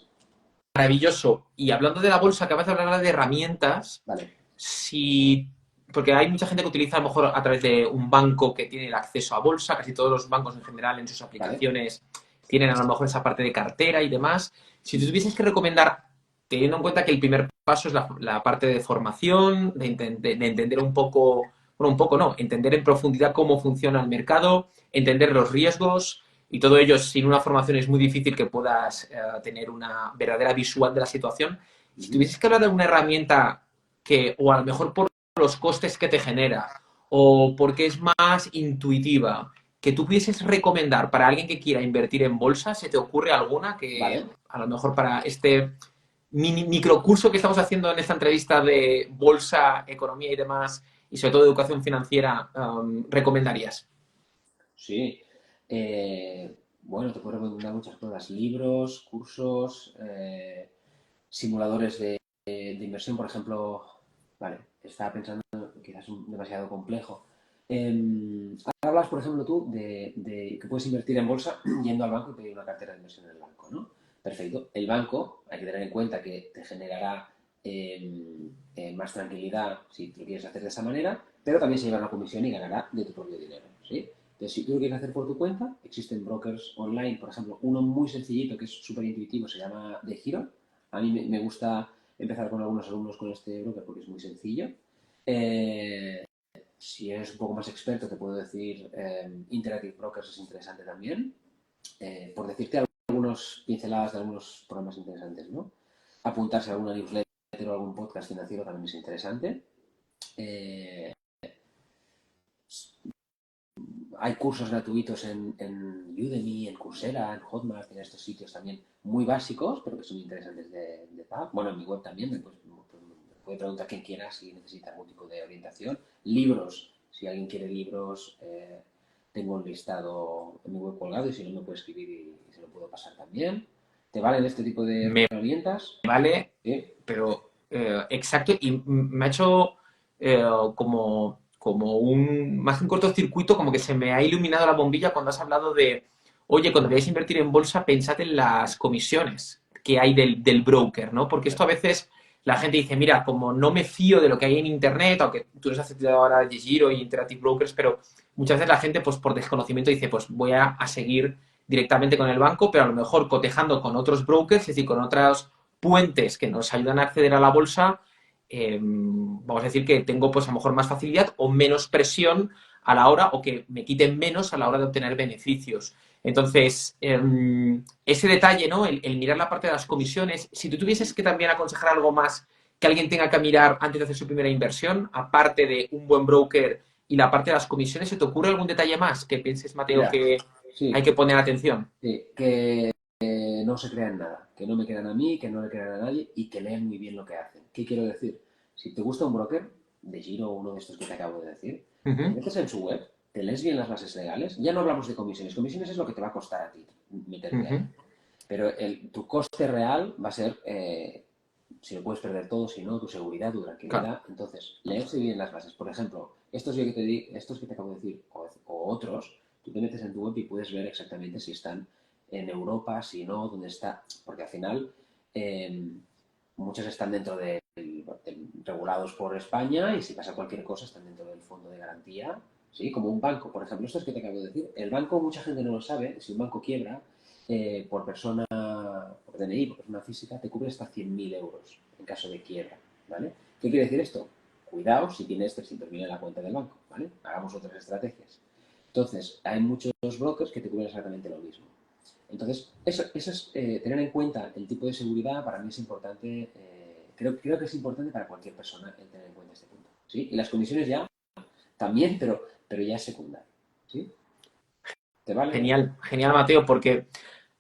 Maravilloso. Y hablando de la bolsa, acabas de hablar de herramientas. Vale, Si, porque hay mucha gente que utiliza a lo mejor a través de un banco que tiene el acceso a bolsa, casi todos los bancos en general en sus vale. aplicaciones tienen a lo mejor esa parte de cartera y demás. Si tú tuvieses que recomendar, teniendo en cuenta que el primer paso es la parte de formación, de entender un poco, bueno, un poco no, entender en profundidad cómo funciona el mercado, entender los riesgos y todo ello sin una formación es muy difícil que puedas tener una verdadera visual de la situación. Si Ujú. tuvieses que hablar de una herramienta que, o a lo mejor por los costes que te genera, o porque es más intuitiva, que tú pudieses recomendar para alguien que quiera invertir en bolsa, ¿se te ocurre alguna que Vale. a lo mejor para este microcurso que estamos haciendo en esta entrevista de bolsa, economía y demás, y sobre todo educación financiera, recomendarías? Sí. Bueno, te puedo recomendar muchas cosas. Libros, cursos, simuladores de inversión, por ejemplo. Vale, estaba pensando quizás demasiado complejo. Hablas, por ejemplo, tú de que puedes invertir en bolsa yendo al banco y pedir una cartera de inversión en el banco, ¿no? Perfecto. El banco, hay que tener en cuenta que te generará más tranquilidad si tú lo quieres hacer de esa manera, pero también se lleva una comisión y ganará de tu propio dinero, ¿sí? Entonces, si tú lo quieres hacer por tu cuenta, existen brokers online, por ejemplo, uno muy sencillito que es súper intuitivo, se llama The Hero. A mí me gusta empezar con algunos alumnos con este broker porque es muy sencillo. Eh, si eres un poco más experto, te puedo decir Interactive Brokers es interesante también. Por decirte algunos pinceladas de algunos programas interesantes, ¿no? Apuntarse a alguna newsletter o algún podcast financiero también es interesante. Eh, hay cursos gratuitos en Udemy, en Coursera, en Hotmart, en estos sitios también muy básicos, pero que son interesantes de pago. Bueno, en mi web también, me puede preguntar quien quiera si necesita algún tipo de orientación. Libros, si alguien quiere libros, tengo un listado en mi web colgado y si no me puede escribir y se lo puedo pasar también. ¿Te valen este tipo de Me herramientas? vale, Sí. pero exacto, y me ha hecho como más que un cortocircuito, como que se me ha iluminado la bombilla cuando has hablado de, oye, cuando vayáis a invertir en bolsa, pensad en las comisiones que hay del broker, ¿no? Porque esto a veces la gente dice, mira, como no me fío de lo que hay en Internet, aunque tú les has citado ahora de Giro y Interactive Brokers, pero muchas veces la gente, pues por desconocimiento, dice, pues voy a seguir directamente con el banco, pero a lo mejor cotejando con otros brokers, es decir, con otros puentes que nos ayudan a acceder a la bolsa, vamos a decir que tengo pues a lo mejor más facilidad o menos presión a la hora, o que me quiten menos a la hora de obtener beneficios. Entonces, ese detalle, ¿no? El mirar la parte de las comisiones, si tú tuvieses que también aconsejar algo más que alguien tenga que mirar antes de hacer su primera inversión, aparte de un buen broker y la parte de las comisiones, ¿se te ocurre algún detalle más que pienses, Mateo, Mira, que hay sí, que poner atención? sí, que no se crean nada, que no me crean a mí, que no le crean a nadie y que lean muy bien lo que hacen. ¿Qué quiero decir? Si te gusta un broker de Giro o uno de estos que te acabo de decir, Uh te -huh, metes en su web, te lees bien las bases legales, ya no hablamos de comisiones, comisiones es lo que te va a costar a ti uh meterte -huh, ahí, pero tu coste real va a ser si lo puedes perder todo, si no, tu seguridad, tu claro, tranquilidad. Entonces, leerse bien las bases. Por ejemplo, estos que te acabo de decir, o otros, tú te metes en tu web y puedes ver exactamente si están en Europa, si no, dónde está. Porque al final, eh, muchos están dentro regulados por España y si pasa cualquier cosa están dentro del fondo de garantía. ¿Sí? Como un banco, por ejemplo, estos que te acabo de decir. El banco, mucha gente no lo sabe, si un banco quiebra, por persona, por DNI, por persona física, te cubre hasta 100.000 euros en caso de quiebra, ¿vale? ¿Qué quiere decir esto? Cuidado si tienes 300.000 en la cuenta del banco, ¿vale? Hagamos otras estrategias. Entonces, hay muchos brokers que te cubren exactamente lo mismo. Entonces, eso es tener en cuenta el tipo de seguridad, para mí es importante, creo que es importante para cualquier persona el tener en cuenta este punto, ¿sí? Y las comisiones ya, también, pero ya es secundario, ¿sí? ¿Te vale? genial, genial, Mateo, porque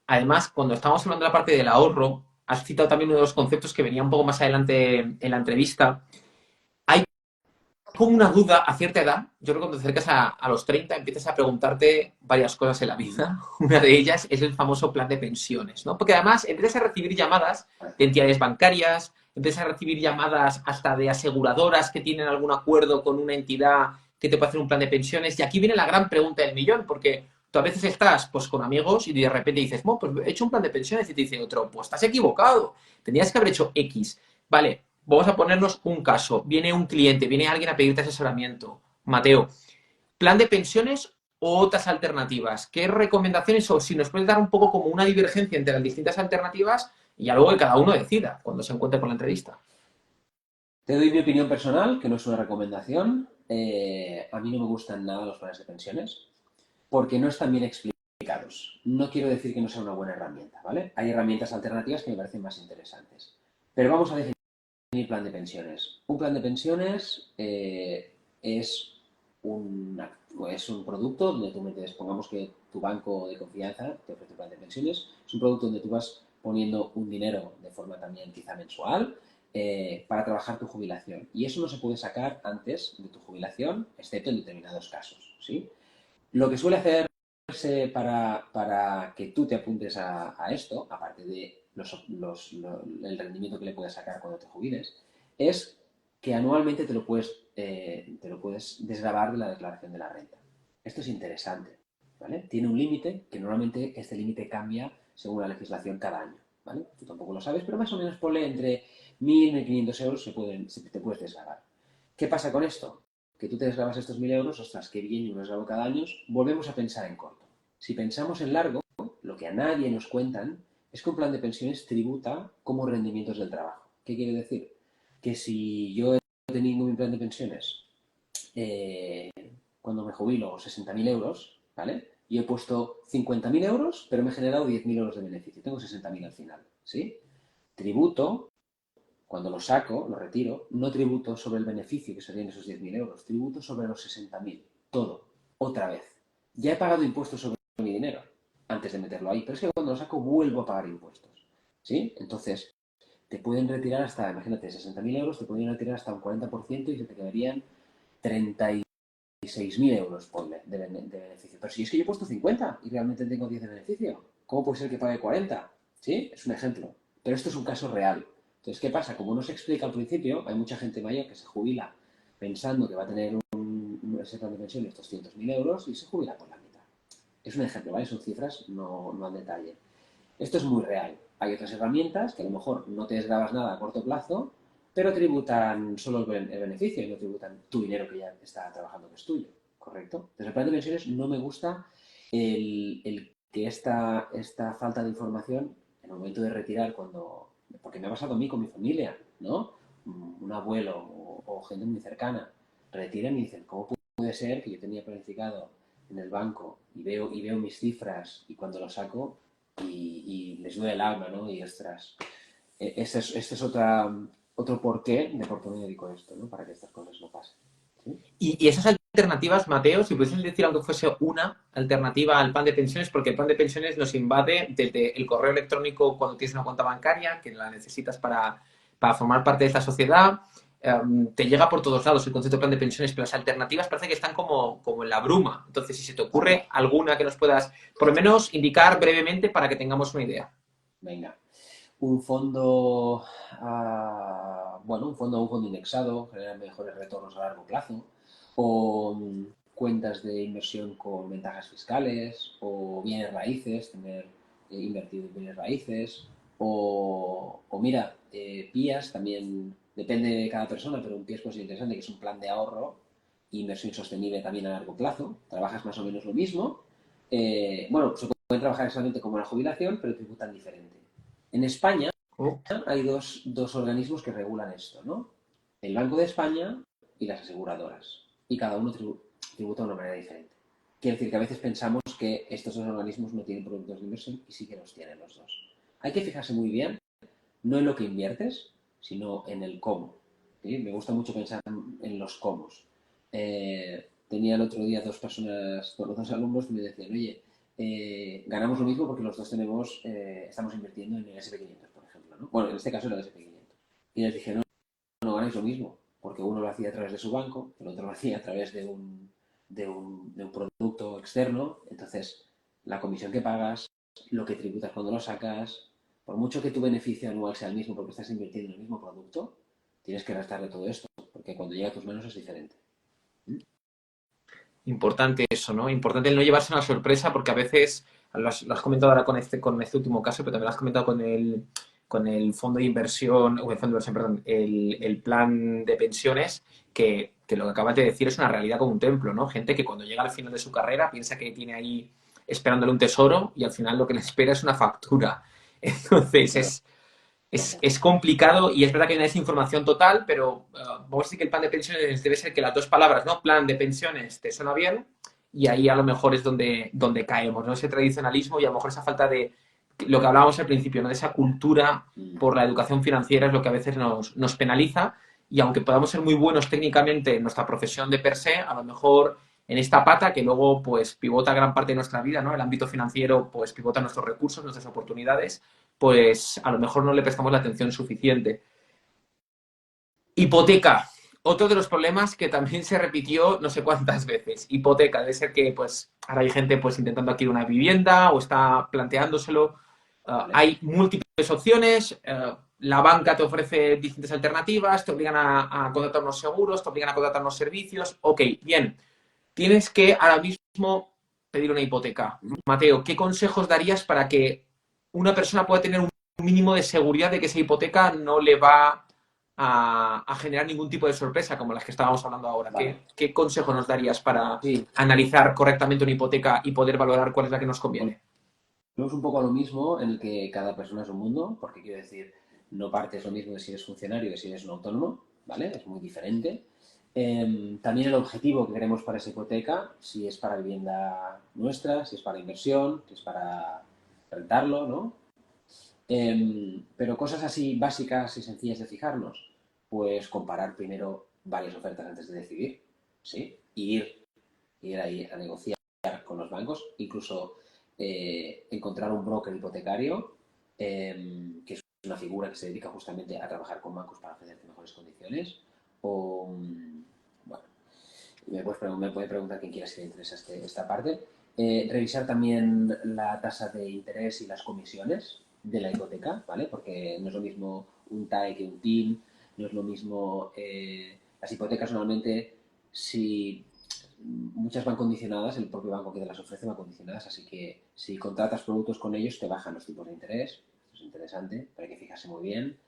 además, cuando estamos hablando de la parte del ahorro, has citado también uno de los conceptos que venía un poco más adelante en la entrevista. Hay como una duda a cierta edad, yo creo que cuando te acercas a los 30 empiezas a preguntarte varias cosas en la vida. Una de ellas es el famoso plan de pensiones, ¿no? Porque además empiezas a recibir llamadas de entidades bancarias, empiezas a recibir llamadas hasta de aseguradoras que tienen algún acuerdo con una entidad que te puede hacer un plan de pensiones. Y aquí viene la gran pregunta del millón, porque tú a veces estás pues con amigos y de repente dices, bueno, pues he hecho un plan de pensiones y te dice otro, pues estás equivocado, tendrías que haber hecho X. Vale, vamos a ponernos un caso. Viene un cliente, viene alguien a pedirte asesoramiento. Mateo, ¿plan de pensiones o otras alternativas? ¿Qué recomendaciones o si nos puedes dar un poco como una divergencia entre las distintas alternativas y ya luego que cada uno decida cuando se encuentre con la entrevista? Te doy mi opinión personal, que no es una recomendación. A mí no me gustan nada los planes de pensiones porque no están bien explicados. No quiero decir que no sea una buena herramienta, ¿vale? Hay herramientas alternativas que me parecen más interesantes. Pero vamos a definir plan de pensiones. Un plan de pensiones es es un producto donde tú metes, pongamos que tu banco de confianza te ofrece un plan de pensiones, es un producto donde tú vas poniendo un dinero de forma también quizá mensual para trabajar tu jubilación. Y eso no se puede sacar antes de tu jubilación, excepto en determinados casos, ¿sí? Lo que suele hacerse para que tú te apuntes a esto, aparte de el rendimiento que le puedes sacar cuando te jubiles, es que anualmente te lo puedes desgravar de la declaración de la renta. Esto es interesante, ¿vale? Tiene un límite, que normalmente este límite cambia según la legislación cada año, ¿vale? Tú tampoco lo sabes, pero más o menos ponle entre 1.000 y 1.500 euros te puedes desgravar. ¿Qué pasa con esto? Que tú te desgrabas estos 1.000 euros, ostras, qué bien, yo me los grabo cada año, volvemos a pensar en corto. Si pensamos en largo, lo que a nadie nos cuentan es que un plan de pensiones tributa como rendimientos del trabajo. ¿Qué quiere decir? Que si yo he tenido mi plan de pensiones eh, cuando me jubilo 60.000 euros, ¿vale? Yo he puesto 50.000 euros, pero me he generado 10.000 euros de beneficio. Tengo 60.000 al final, ¿sí? Tributo cuando lo saco, lo retiro, no tributo sobre el beneficio, que serían esos 10.000 euros, tributo sobre los 60.000. Todo, otra vez. Ya he pagado impuestos sobre mi dinero antes de meterlo ahí, pero es que cuando lo saco vuelvo a pagar impuestos. ¿Sí? Entonces, te pueden retirar hasta, imagínate, 60.000 euros, te pueden retirar hasta un 40% y se te quedarían 36.000 euros, ponle, de beneficio. Pero si es que yo he puesto 50 y realmente tengo 10 de beneficio, ¿cómo puede ser que pague 40? ¿Sí? Es un ejemplo. Pero esto es un caso real. Entonces, ¿qué pasa? Como no se explica al principio, hay mucha gente mayor que se jubila pensando que va a tener ese plan de pensiones 200.000 euros y se jubila por la mitad. Es un ejemplo, ¿vale? Son cifras, no al detalle. Esto es muy real. Hay otras herramientas que a lo mejor no te desgrabas nada a corto plazo, pero tributan solo el beneficio y no tributan tu dinero que ya está trabajando, que es tuyo, ¿correcto? Desde el plan de pensiones no me gusta el que esta falta de información en el momento de retirar, porque me ha pasado a mí con mi familia, ¿no? Un abuelo o gente muy cercana retiran y dicen, ¿cómo puede ser que yo tenía planificado en el banco y veo mis cifras y cuando lo saco y les duele el alma, ¿no? Y ostras, este es otro porqué de por qué me dedico a esto, ¿no? Para que estas cosas no pasen. ¿Sí? Y esas alternativas, Mateo, si pudieses decir aunque fuese una alternativa al plan de pensiones, porque el plan de pensiones nos invade desde el correo electrónico cuando tienes una cuenta bancaria, que la necesitas para formar parte de esta sociedad, te llega por todos lados el concepto de plan de pensiones, pero las alternativas parece que están como en la bruma. Entonces, si se te ocurre alguna que nos puedas, por lo menos, indicar brevemente para que tengamos una idea. Venga. Un fondo, un fondo indexado genera mejores retornos a largo plazo, o cuentas de inversión con ventajas fiscales, o bienes raíces, tener invertido en bienes raíces, o mira, PIAs también depende de cada persona, pero un PIA es pues interesante, que es un plan de ahorro e inversión sostenible también a largo plazo. Trabajas más o menos lo mismo. Se pueden trabajar exactamente como la jubilación, pero tributan diferente. En España Oh, hay dos organismos que regulan esto, ¿no? El Banco de España y las aseguradoras. Y cada uno tributa de una manera diferente. Quiere decir que a veces pensamos que estos dos organismos no tienen productos de inversión y sí que los tienen los dos. Hay que fijarse muy bien, no en lo que inviertes, sino en el cómo. ¿Sí? Me gusta mucho pensar en los cómo. Tenía el otro día dos alumnos que me decían, oye, ganamos lo mismo porque los dos estamos invirtiendo en el SP500, por ejemplo, ¿no? Bueno, en este caso era el SP500. Y les dije, no, no ganáis lo mismo, porque uno lo hacía a través de su banco, el otro lo hacía a través de un producto externo. Entonces, la comisión que pagas, lo que tributas cuando lo sacas, por mucho que tu beneficio anual sea el mismo porque estás invirtiendo en el mismo producto, tienes que restarle todo esto, porque cuando llega a tus manos es diferente. importante eso, ¿no? Importante el no llevarse una sorpresa, porque a veces, lo has comentado ahora con este último caso, pero también lo has comentado con el fondo de inversión, o el fondo de inversión, perdón, el plan de pensiones, que lo que acabas de decir es una realidad como un templo, ¿no? Gente que cuando llega al final de su carrera piensa que tiene ahí esperándole un tesoro y al final lo que le espera es una factura. Entonces Claro, es complicado y es verdad que hay una desinformación total, pero vamos a decir que el plan de pensiones debe ser que las dos palabras, ¿no? Plan de pensiones te suena bien y ahí a lo mejor es donde caemos, ¿no? Ese tradicionalismo y a lo mejor esa falta de lo que hablábamos al principio, ¿no? De esa cultura por la educación financiera es lo que a veces nos penaliza y aunque podamos ser muy buenos técnicamente en nuestra profesión de per se, a lo mejor en esta pata que luego pues pivota gran parte de nuestra vida, ¿no? El ámbito financiero pues pivota nuestros recursos, nuestras oportunidades, pues a lo mejor no le prestamos la atención suficiente. Hipoteca. Otro de los problemas que también se repitió no sé cuántas veces. Hipoteca. Debe ser que pues ahora hay gente pues intentando adquirir una vivienda o está planteándoselo. vale. Hay múltiples opciones. La banca te ofrece distintas alternativas, te obligan a contratar unos seguros, te obligan a contratar unos servicios. Ok, bien. Tienes que ahora mismo pedir una hipoteca. Mateo, ¿qué consejos darías para que una persona pueda tener un mínimo de seguridad de que esa hipoteca no le va a generar ningún tipo de sorpresa como las que estábamos hablando ahora? Vale. ¿Qué consejo nos darías para Sí, analizar correctamente una hipoteca y poder valorar cuál es la que nos conviene? volvemos un poco a lo mismo en el que cada persona es un mundo, porque quiero decir, no partes lo mismo de si eres funcionario que si eres un autónomo, ¿vale? Es muy diferente. También el objetivo que queremos para esa hipoteca, si es para vivienda nuestra, si es para inversión, si es para rentarlo, ¿no? Pero cosas así básicas y sencillas de fijarnos, pues comparar primero varias ofertas antes de decidir, ¿sí? Ir ahí a negociar con los bancos, incluso encontrar un broker hipotecario, que es una figura que se dedica justamente a trabajar con bancos para ofrecerte mejores condiciones, o, bueno, me puede preguntar quien quiera si le interesa esta parte. Revisar también la tasa de interés y las comisiones de la hipoteca, ¿vale? Porque no es lo mismo un TAE que un TIN, no es lo mismo. Las hipotecas normalmente, si muchas van condicionadas, el propio banco que te las ofrece va condicionadas, así que si contratas productos con ellos te bajan los tipos de interés, esto es interesante, pero hay que fijarse muy bien.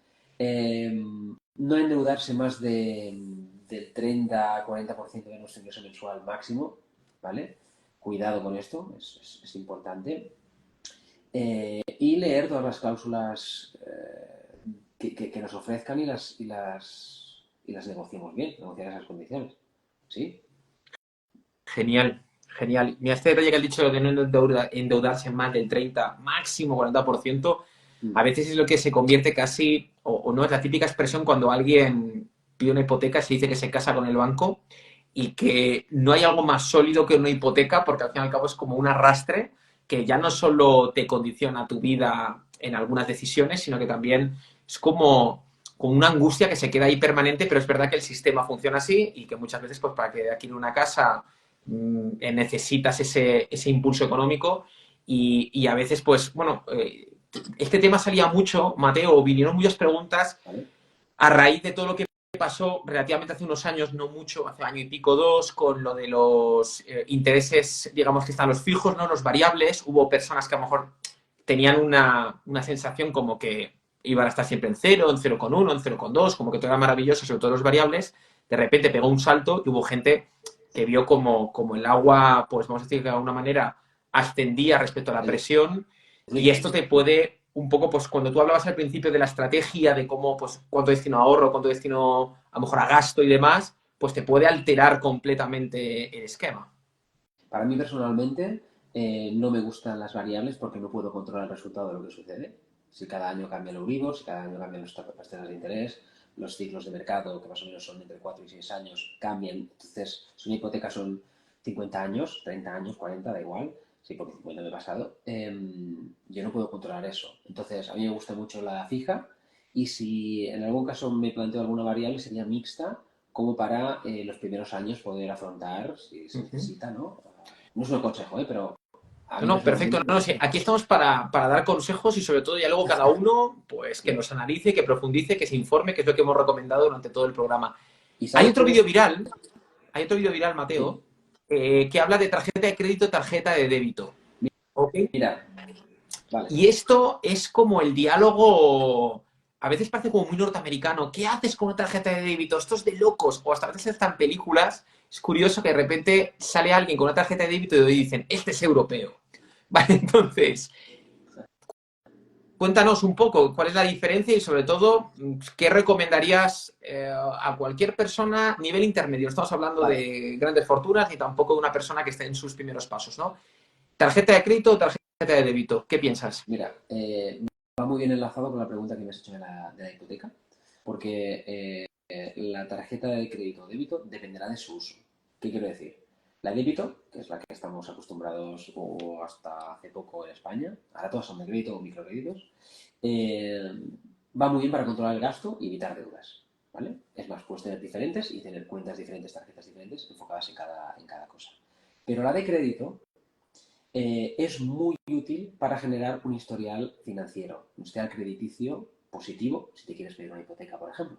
No endeudarse más del 30-40% de nuestro ingreso mensual máximo, ¿vale? Cuidado con esto, es importante. Y leer todas las cláusulas que nos ofrezcan y las negociemos bien, negociar esas condiciones. ¿Sí? Genial, genial. Mira, este detalle que has dicho de no endeudarse más del 30, máximo 40%, Mm. a veces es lo que se convierte casi, o no, es la típica expresión cuando alguien pide una hipoteca, se dice que se casa con el banco y que no hay algo más sólido que una hipoteca porque al fin y al cabo es como un arrastre que ya no solo te condiciona tu vida en algunas decisiones, sino que también es como una angustia que se queda ahí permanente, pero es verdad que el sistema funciona así y que muchas veces pues para que adquirir una casa necesitas ese impulso económico y a veces, pues, bueno, este tema salía mucho, Mateo, vinieron muchas preguntas ¿Vale? a raíz de todo lo que pasó relativamente hace unos años, no mucho, hace año y pico, dos, con lo de los intereses, digamos que están los fijos, ¿no? Los variables. Hubo personas que a lo mejor tenían una sensación como que iban a estar siempre en cero, en 0,1, en 0,2, como que todo era maravilloso, sobre todo los variables. De repente pegó un salto y hubo gente que vio como el agua, pues vamos a decir que de alguna manera ascendía respecto a la El presión y triple. esto te puede un poco, pues cuando tú hablabas al principio de la estrategia, de cómo, pues cuánto destino a ahorro, cuánto destino a lo mejor a gasto y demás, pues te puede alterar completamente el esquema. Para mí personalmente no me gustan las variables porque no puedo controlar el resultado de lo que sucede. Si cada año cambia el Euribor, si cada año cambian las tasas de interés, los ciclos de mercado, que más o menos son entre 4 y 6 años, cambian. Entonces, si una hipoteca son 50 años, 30 años, 40, da igual. Sí, porque 50 me he pasado. Yo no puedo controlar eso. Entonces, a mí me gusta mucho la fija y si en algún caso me planteo alguna variable sería mixta como para los primeros años poder afrontar, si Uh se -huh. necesita, ¿no? No es un consejo, ¿eh? Pero a No, mí no, perfecto. personalmente me No, no, sí, gusta. aquí estamos para dar consejos y sobre todo ya luego cada uno pues que nos analice, que profundice, que se informe, que es lo que hemos recomendado durante todo el programa. ¿Y Hay sabes otro cómo vídeo es? viral, hay otro vídeo viral, Sí. Mateo, que habla de tarjeta de crédito, tarjeta de débito. ¿Ok? Mira, vale. Y esto es como el diálogo, a veces parece como muy norteamericano. ¿Qué haces con una tarjeta de débito? Esto es de locos. O hasta a veces están películas. Es curioso que de repente sale alguien con una tarjeta de débito y dicen, este es europeo. Vale, entonces, cuéntanos un poco cuál es la diferencia y sobre todo, qué recomendarías a cualquier persona a nivel intermedio. No estamos hablando Vale. de grandes fortunas ni tampoco de una persona que esté en sus primeros pasos, ¿no? ¿Tarjeta de crédito o tarjeta de débito? ¿Qué piensas? Mira, va muy bien enlazado con la pregunta que me has hecho de la hipoteca, porque la tarjeta de crédito o débito dependerá de su uso. ¿Qué quiero decir? La débito, que es la que estamos acostumbrados o hasta hace poco en España, ahora todas son de crédito o microcréditos, eh, va muy bien para controlar el gasto y evitar deudas. ¿Vale? Es más, puedes tener diferentes y tener cuentas diferentes, tarjetas diferentes, enfocadas en cada cosa. Pero la de crédito es muy útil para generar un historial financiero, un historial crediticio positivo, si te quieres pedir una hipoteca, por ejemplo.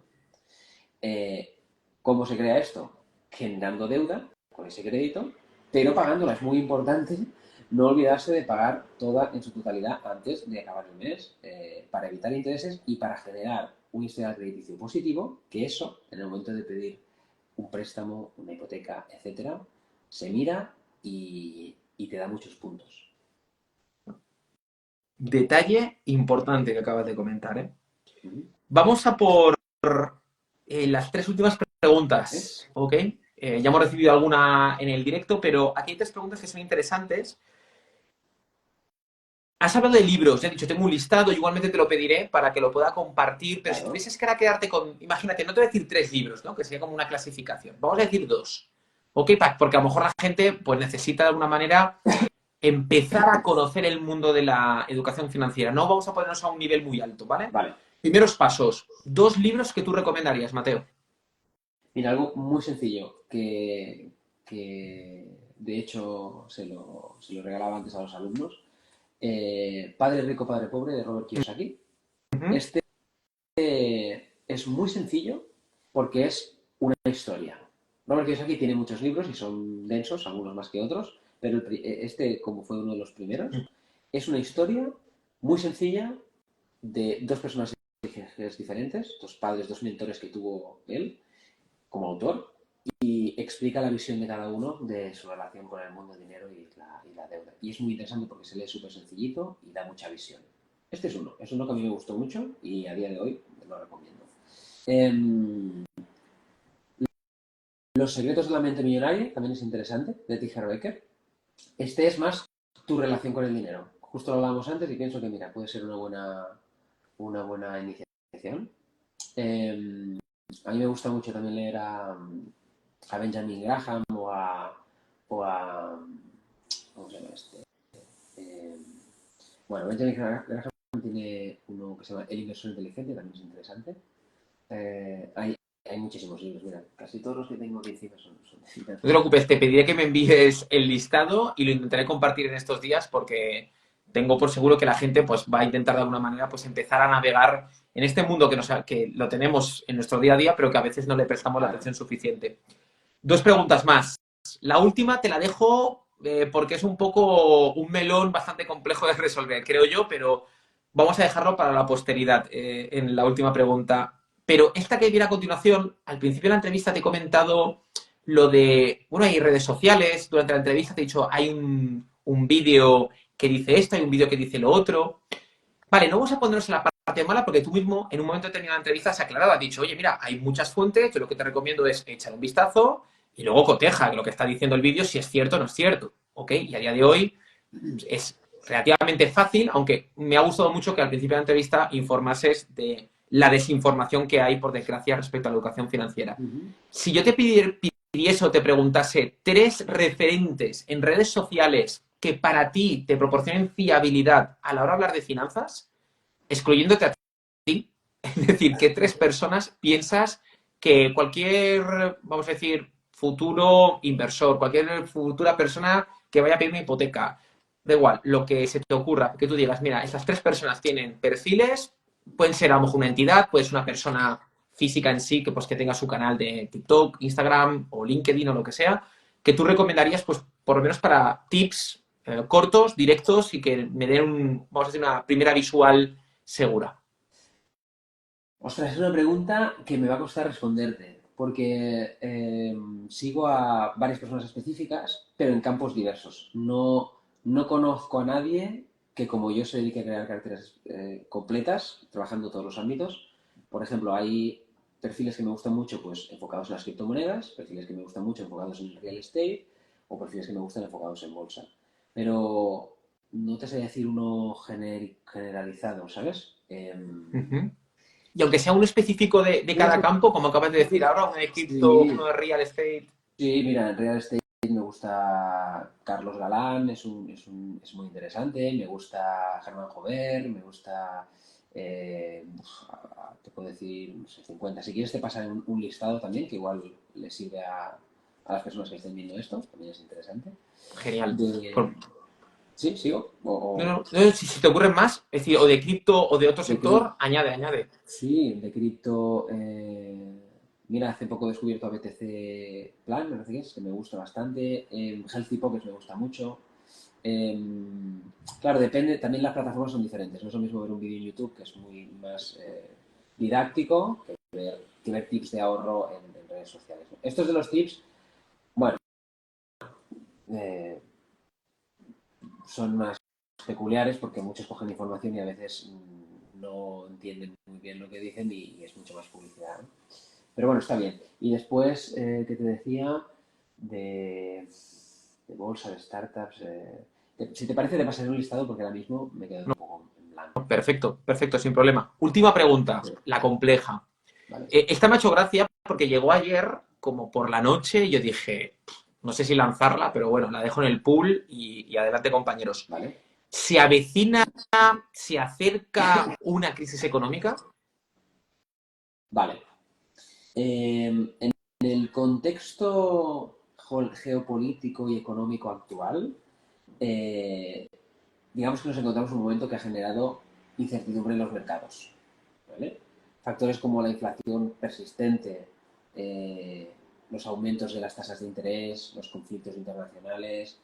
¿Cómo se crea esto? Generando deuda con ese crédito, pero pagándola. Es muy importante no olvidarse de pagar toda en su totalidad antes de acabar el mes para evitar intereses y para generar un historial crediticio positivo, que eso, en el momento de pedir un préstamo, una hipoteca, etcétera, se mira y te da muchos puntos. Detalle importante que acabas de comentar, ¿eh? Uh -huh. Vamos a por las tres últimas ¿Vale? preguntas, ¿ok? Ya hemos recibido alguna en el directo, pero aquí hay tres preguntas que son interesantes. Has hablado de libros, ya he dicho, tengo un listado, igualmente te lo pediré para que lo pueda compartir, pero si Claro. tuvieses que ahora quedarte con, imagínate, no te voy a decir tres libros, ¿no? Que sería como una clasificación. Vamos a decir dos, ¿ok? Porque a lo mejor la gente pues necesita de alguna manera empezar a conocer el mundo de la educación financiera. No vamos a ponernos a un nivel muy alto, ¿vale? Vale. Primeros pasos. Dos libros que tú recomendarías, Mateo. Mira, algo muy sencillo que de hecho se lo regalaba antes a los alumnos. Padre rico, padre pobre de Robert Kiyosaki. Uh -huh. Este es muy sencillo porque es una historia. Robert Kiyosaki tiene muchos libros y son densos, algunos más que otros, pero este, como fue uno de los primeros, es una historia muy sencilla de dos personas orígenes diferentes, dos padres, dos mentores que tuvo él como autor, y explica la visión de cada uno de su relación con el mundo, el dinero y la deuda. Y es muy interesante porque se lee súper sencillito y da mucha visión. Este es uno que a mí me gustó mucho y a día de hoy lo recomiendo. Eh, Los secretos de la mente millonaria también es interesante, de T. Harv Eker. Este es más tu relación con el dinero. Justo lo hablábamos antes y pienso que, mira, puede ser una buena iniciación. Eh, a mí me gusta mucho también leer a Benjamin Graham o a ¿cómo se llama este? Eh, bueno, Benjamin Graham tiene uno que se llama El inversor inteligente, también es interesante. Hay muchísimos libros, mira, casi todos los que tengo aquí encima son de No te finanzas. preocupes, te pediré que me envíes el listado y lo intentaré compartir en estos días porque tengo por seguro que la gente pues, va a intentar de alguna manera pues, empezar a navegar en este mundo que lo tenemos en nuestro día a día, pero que a veces no le prestamos la Claro. atención suficiente. Dos preguntas más. La última te la dejo porque es un poco un melón bastante complejo de resolver, creo yo, pero vamos a dejarlo para la posteridad en la última pregunta. Pero esta que viene a continuación, al principio de la entrevista te he comentado lo de, bueno, hay redes sociales, durante la entrevista te he dicho, hay un vídeo que dice esto, hay un vídeo que dice lo otro. Vale, no vamos a ponernos en la parte mala porque tú mismo en un momento determinado de la entrevista has aclarado, has dicho, oye, mira, hay muchas fuentes, yo lo que te recomiendo es echar un vistazo y luego coteja que lo que está diciendo el vídeo si es cierto o no es cierto, ¿ok? Y a día de hoy es relativamente fácil, aunque me ha gustado mucho que al principio de la entrevista informases de la desinformación que hay, por desgracia, respecto a la educación financiera. Uh -huh. Si yo te pidiese o te preguntase tres referentes en redes sociales que para ti te proporcionen fiabilidad a la hora de hablar de finanzas, excluyéndote a ti, es decir, que tres personas piensas que cualquier, vamos a decir, futuro inversor, cualquier futura persona que vaya a pedir una hipoteca, da igual, lo que se te ocurra, que tú digas, mira, estas tres personas tienen perfiles, pueden ser a lo mejor una entidad, puede ser una persona física en sí, que pues que tenga su canal de TikTok, Instagram o LinkedIn o lo que sea, que tú recomendarías, pues, por lo menos para tips cortos, directos y que me den vamos a decir, una primera visual segura. Ostras, es una pregunta que me va a costar responderte, porque sigo a varias personas específicas, pero en campos diversos. No conozco a nadie que como yo se dedique a crear carteras completas, trabajando todos los ámbitos. Por ejemplo, hay perfiles que me gustan mucho, pues enfocados en las criptomonedas, perfiles que me gustan mucho enfocados en real estate, o perfiles que me gustan enfocados en bolsa. Pero no te sé decir uno generalizado, ¿sabes? Uh -huh. Y aunque sea uno específico de cada campo, como acabas de decir ahora, uno de cripto, Sí, uno de real estate. sí, mira, en real estate me gusta Carlos Galán, es muy interesante, me gusta Germán Jover, me gusta, te puedo decir, no sé, 50. Si quieres te pasaré un listado también, que igual le sirve a las personas que estén viendo esto, también es interesante. Genial. De, ¿Sí? ¿Sigo? No, no, no, si te ocurren más, es decir, o de cripto o de otro De cripto. sector, añade, añade. Sí, de cripto. Mira, hace poco he descubierto a BTC Plan, me parece que me gusta bastante. Healthy Pockets me gusta mucho. Eh, claro, depende, también las plataformas son diferentes. No es lo mismo ver un vídeo en YouTube que es muy más didáctico que ver tips de ahorro en redes sociales. Estos de los tips, bueno, eh, son más peculiares porque muchos cogen información y a veces no entienden muy bien lo que dicen y es mucho más publicidad, ¿no? Pero bueno, está bien. Y después, ¿qué te decía? De, de bolsa, de startups. Si te parece, te pasaré un listado porque ahora mismo me quedo un poco en blanco. Perfecto, perfecto, sin problema. Última pregunta, Sí, la compleja. vale. Esta me ha hecho gracia porque llegó ayer como por la noche y yo dije, no sé si lanzarla, pero bueno, la dejo en el pool y adelante compañeros. Vale. ¿Se avecina, se acerca una crisis económica? Vale. En el contexto geopolítico y económico actual, eh, digamos que nos encontramos en un momento que ha generado incertidumbre en los mercados. ¿Vale? Factores como la inflación persistente, eh, los aumentos de las tasas de interés, los conflictos internacionales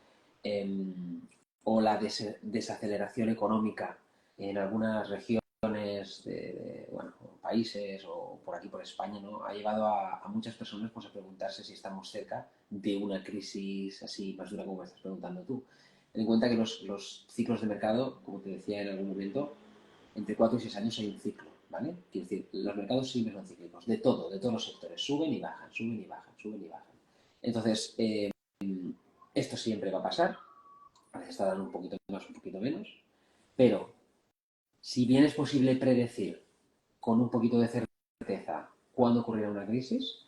o la desaceleración económica en algunas regiones regiones, bueno, países o por aquí, por España, ¿no? Ha llevado a muchas personas pues, a preguntarse si estamos cerca de una crisis así más dura como me estás preguntando tú. Ten en cuenta que los ciclos de mercado, como te decía en algún momento, entre 4 y 6 años hay un ciclo, ¿vale? Quiere decir, los mercados siempre son cíclicos, de todo, de todos los sectores, suben y bajan, suben y bajan, suben y bajan. Entonces, esto siempre va a pasar, a veces está dando un poquito más, un poquito menos, pero si bien es posible predecir con un poquito de certeza cuándo ocurrirá una crisis,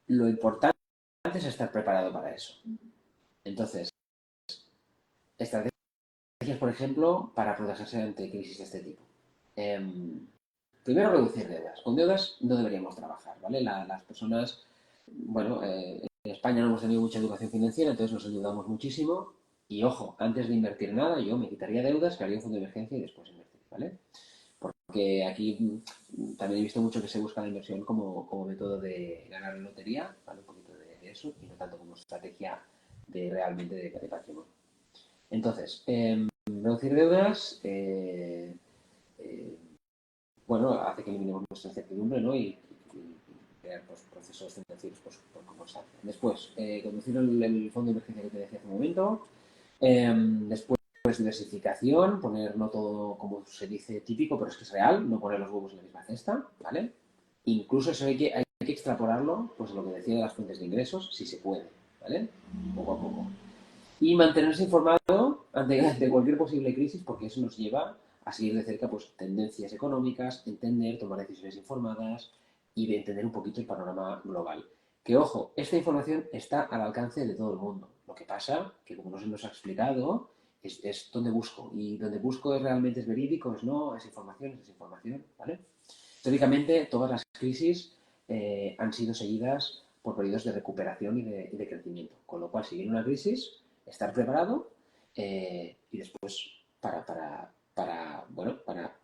lo importante es estar preparado para eso. Entonces, estrategias, por ejemplo, para protegerse ante crisis de este tipo. Primero, reducir deudas. Con deudas no deberíamos trabajar, ¿vale? Las personas, bueno, en España no hemos tenido mucha educación financiera, entonces nos endeudamos muchísimo. Y ojo, antes de invertir nada, yo me quitaría deudas, crearía un fondo de emergencia y después invertir, ¿vale? Porque aquí también he visto mucho que se busca la inversión como método de ganar la lotería, ¿vale? Un poquito de eso, y no tanto como estrategia realmente de patrimonio. Entonces, reducir deudas, bueno, hace que eliminemos nuestra incertidumbre, ¿no? Y crear pues, procesos financieros pues, por constancia. Después, conducir el fondo de emergencia que te decía hace un momento. Después, diversificación, poner no todo como se dice típico, pero es que es real, no poner los huevos en la misma cesta, ¿vale? Incluso eso hay que extrapolarlo, pues lo que decía de las fuentes de ingresos, si se puede, ¿vale? Poco a poco. Y mantenerse informado ante cualquier posible crisis, porque eso nos lleva a seguir de cerca pues, tendencias económicas, entender, tomar decisiones informadas y de entender un poquito el panorama global. Que, ojo, esta información está al alcance de todo el mundo. Lo que pasa, que como no se nos ha explicado, es donde busco. Y donde busco realmente es verídico, es no, es información, ¿vale? Históricamente, todas las crisis han sido seguidas por periodos de recuperación y de crecimiento. Con lo cual, si viene una crisis, estar preparado y después para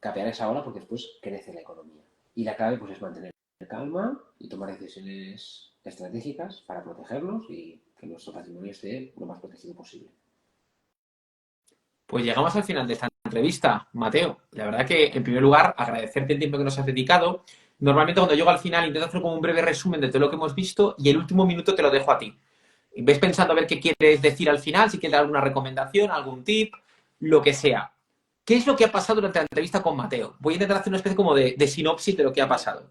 capear esa ola porque después crece la economía. Y la clave pues es mantener calma y tomar decisiones estratégicas para protegernos y que nuestro patrimonio esté lo más protegido posible. Pues llegamos al final de esta entrevista, Mateo. La verdad que, en primer lugar, agradecerte el tiempo que nos has dedicado. Normalmente cuando llego al final intento hacer como un breve resumen de todo lo que hemos visto y el último minuto te lo dejo a ti. Ves pensando a ver qué quieres decir al final, si quieres dar alguna recomendación, algún tip, lo que sea. ¿Qué es lo que ha pasado durante la entrevista con Mateo? Voy a intentar hacer una especie como de sinopsis de lo que ha pasado.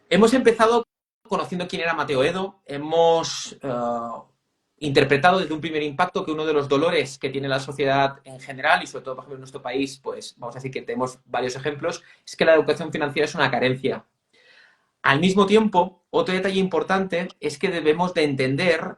Hemos empezado conociendo quién era Mateo Edo, hemos interpretado desde un primer impacto que uno de los dolores que tiene la sociedad en general y sobre todo, por ejemplo, en nuestro país, pues vamos a decir que tenemos varios ejemplos, es que la educación financiera es una carencia. Al mismo tiempo, otro detalle importante es que debemos de entender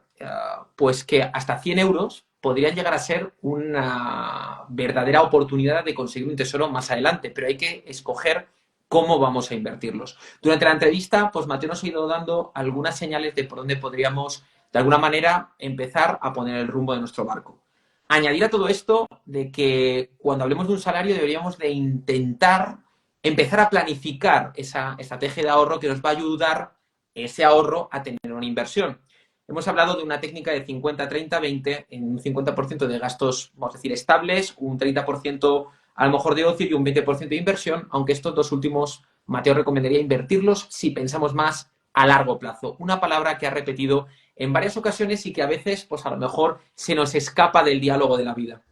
pues que hasta 100 euros podrían llegar a ser una verdadera oportunidad de conseguir un tesoro más adelante, pero hay que escoger cómo vamos a invertirlos. Durante la entrevista, pues Mateo nos ha ido dando algunas señales de por dónde podríamos, de alguna manera, empezar a poner el rumbo de nuestro barco. Añadir a todo esto de que cuando hablemos de un salario deberíamos de intentar empezar a planificar esa estrategia de ahorro que nos va a ayudar ese ahorro a tener una inversión. Hemos hablado de una técnica de 50-30-20, en un 50% de gastos, vamos a decir, estables, un 30% a lo mejor de ocio y un 20% de inversión, aunque estos dos últimos, Mateo recomendaría invertirlos si pensamos más a largo plazo. Una palabra que ha repetido en varias ocasiones y que a veces, pues a lo mejor, se nos escapa del diálogo de la vida.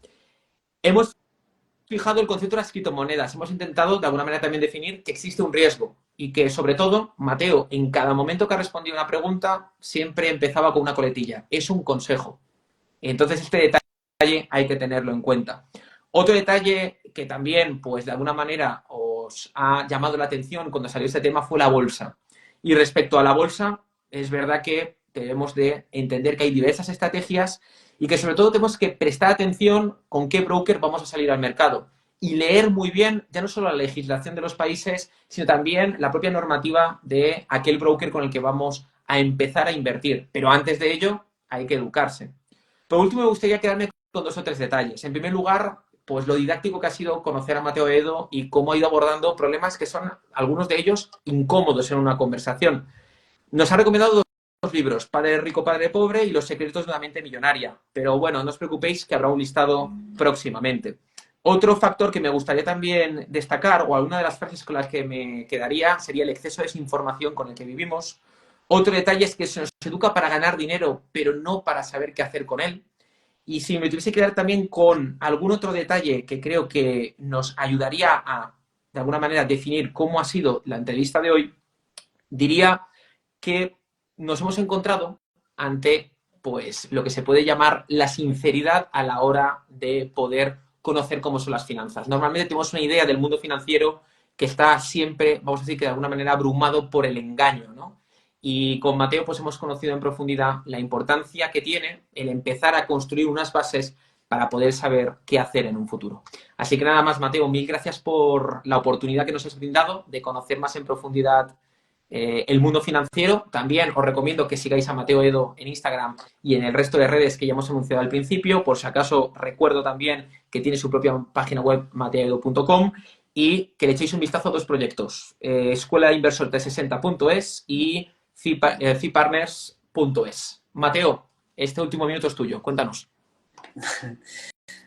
Hemos fijado el concepto de las criptomonedas. Hemos intentado, de alguna manera, también definir que existe un riesgo y que, sobre todo, Mateo, en cada momento que ha respondido una pregunta, siempre empezaba con una coletilla. Es un consejo. Entonces, este detalle hay que tenerlo en cuenta. Otro detalle que también, pues, de alguna manera os ha llamado la atención cuando salió este tema fue la bolsa. Y respecto a la bolsa, es verdad que debemos de entender que hay diversas estrategias y que sobre todo tenemos que prestar atención con qué broker vamos a salir al mercado y leer muy bien ya no solo la legislación de los países, sino también la propia normativa de aquel broker con el que vamos a empezar a invertir. Pero antes de ello hay que educarse. Por último, me gustaría quedarme con dos o tres detalles. En primer lugar, pues lo didáctico que ha sido conocer a Mateo Edo y cómo ha ido abordando problemas que son, algunos de ellos, incómodos en una conversación. Nos ha recomendado dos libros, Padre Rico, Padre Pobre y Los secretos de una mente millonaria. Pero bueno, no os preocupéis que habrá un listado próximamente. Otro factor que me gustaría también destacar, o alguna de las frases con las que me quedaría, sería el exceso de desinformación con el que vivimos. Otro detalle es que se nos educa para ganar dinero, pero no para saber qué hacer con él. Y si me tuviese que quedar también con algún otro detalle que creo que nos ayudaría a, de alguna manera, definir cómo ha sido la entrevista de hoy, diría que nos hemos encontrado ante pues lo que se puede llamar la sinceridad a la hora de poder conocer cómo son las finanzas. Normalmente tenemos una idea del mundo financiero que está siempre, vamos a decir que de alguna manera abrumado por el engaño, ¿no? Y con Mateo pues hemos conocido en profundidad la importancia que tiene el empezar a construir unas bases para poder saber qué hacer en un futuro. Así que nada más, Mateo, mil gracias por la oportunidad que nos has brindado de conocer más en profundidad el mundo financiero. También os recomiendo que sigáis a Mateo Edo en Instagram y en el resto de redes que ya hemos anunciado al principio. Por si acaso, recuerdo también que tiene su propia página web, mateoedo.com, y que le echéis un vistazo a dos proyectos, Escuela de Inversor 360.es y fipartners.es. Mateo, este último minuto es tuyo, cuéntanos.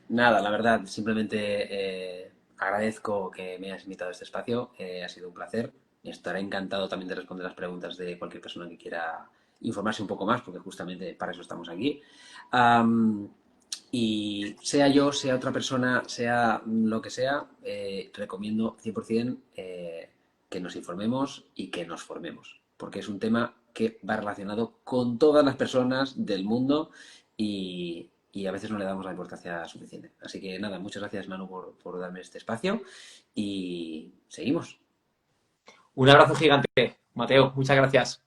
Nada, la verdad, simplemente agradezco que me hayas invitado a este espacio, ha sido un placer. Estaré encantado también de responder las preguntas de cualquier persona que quiera informarse un poco más, porque justamente para eso estamos aquí. Am, y sea yo, sea otra persona, sea lo que sea, recomiendo 100% que nos informemos y que nos formemos, porque es un tema que va relacionado con todas las personas del mundo y a veces no le damos la importancia suficiente. Así que nada, muchas gracias Manu por darme este espacio y seguimos. Un abrazo gigante, Mateo, muchas gracias.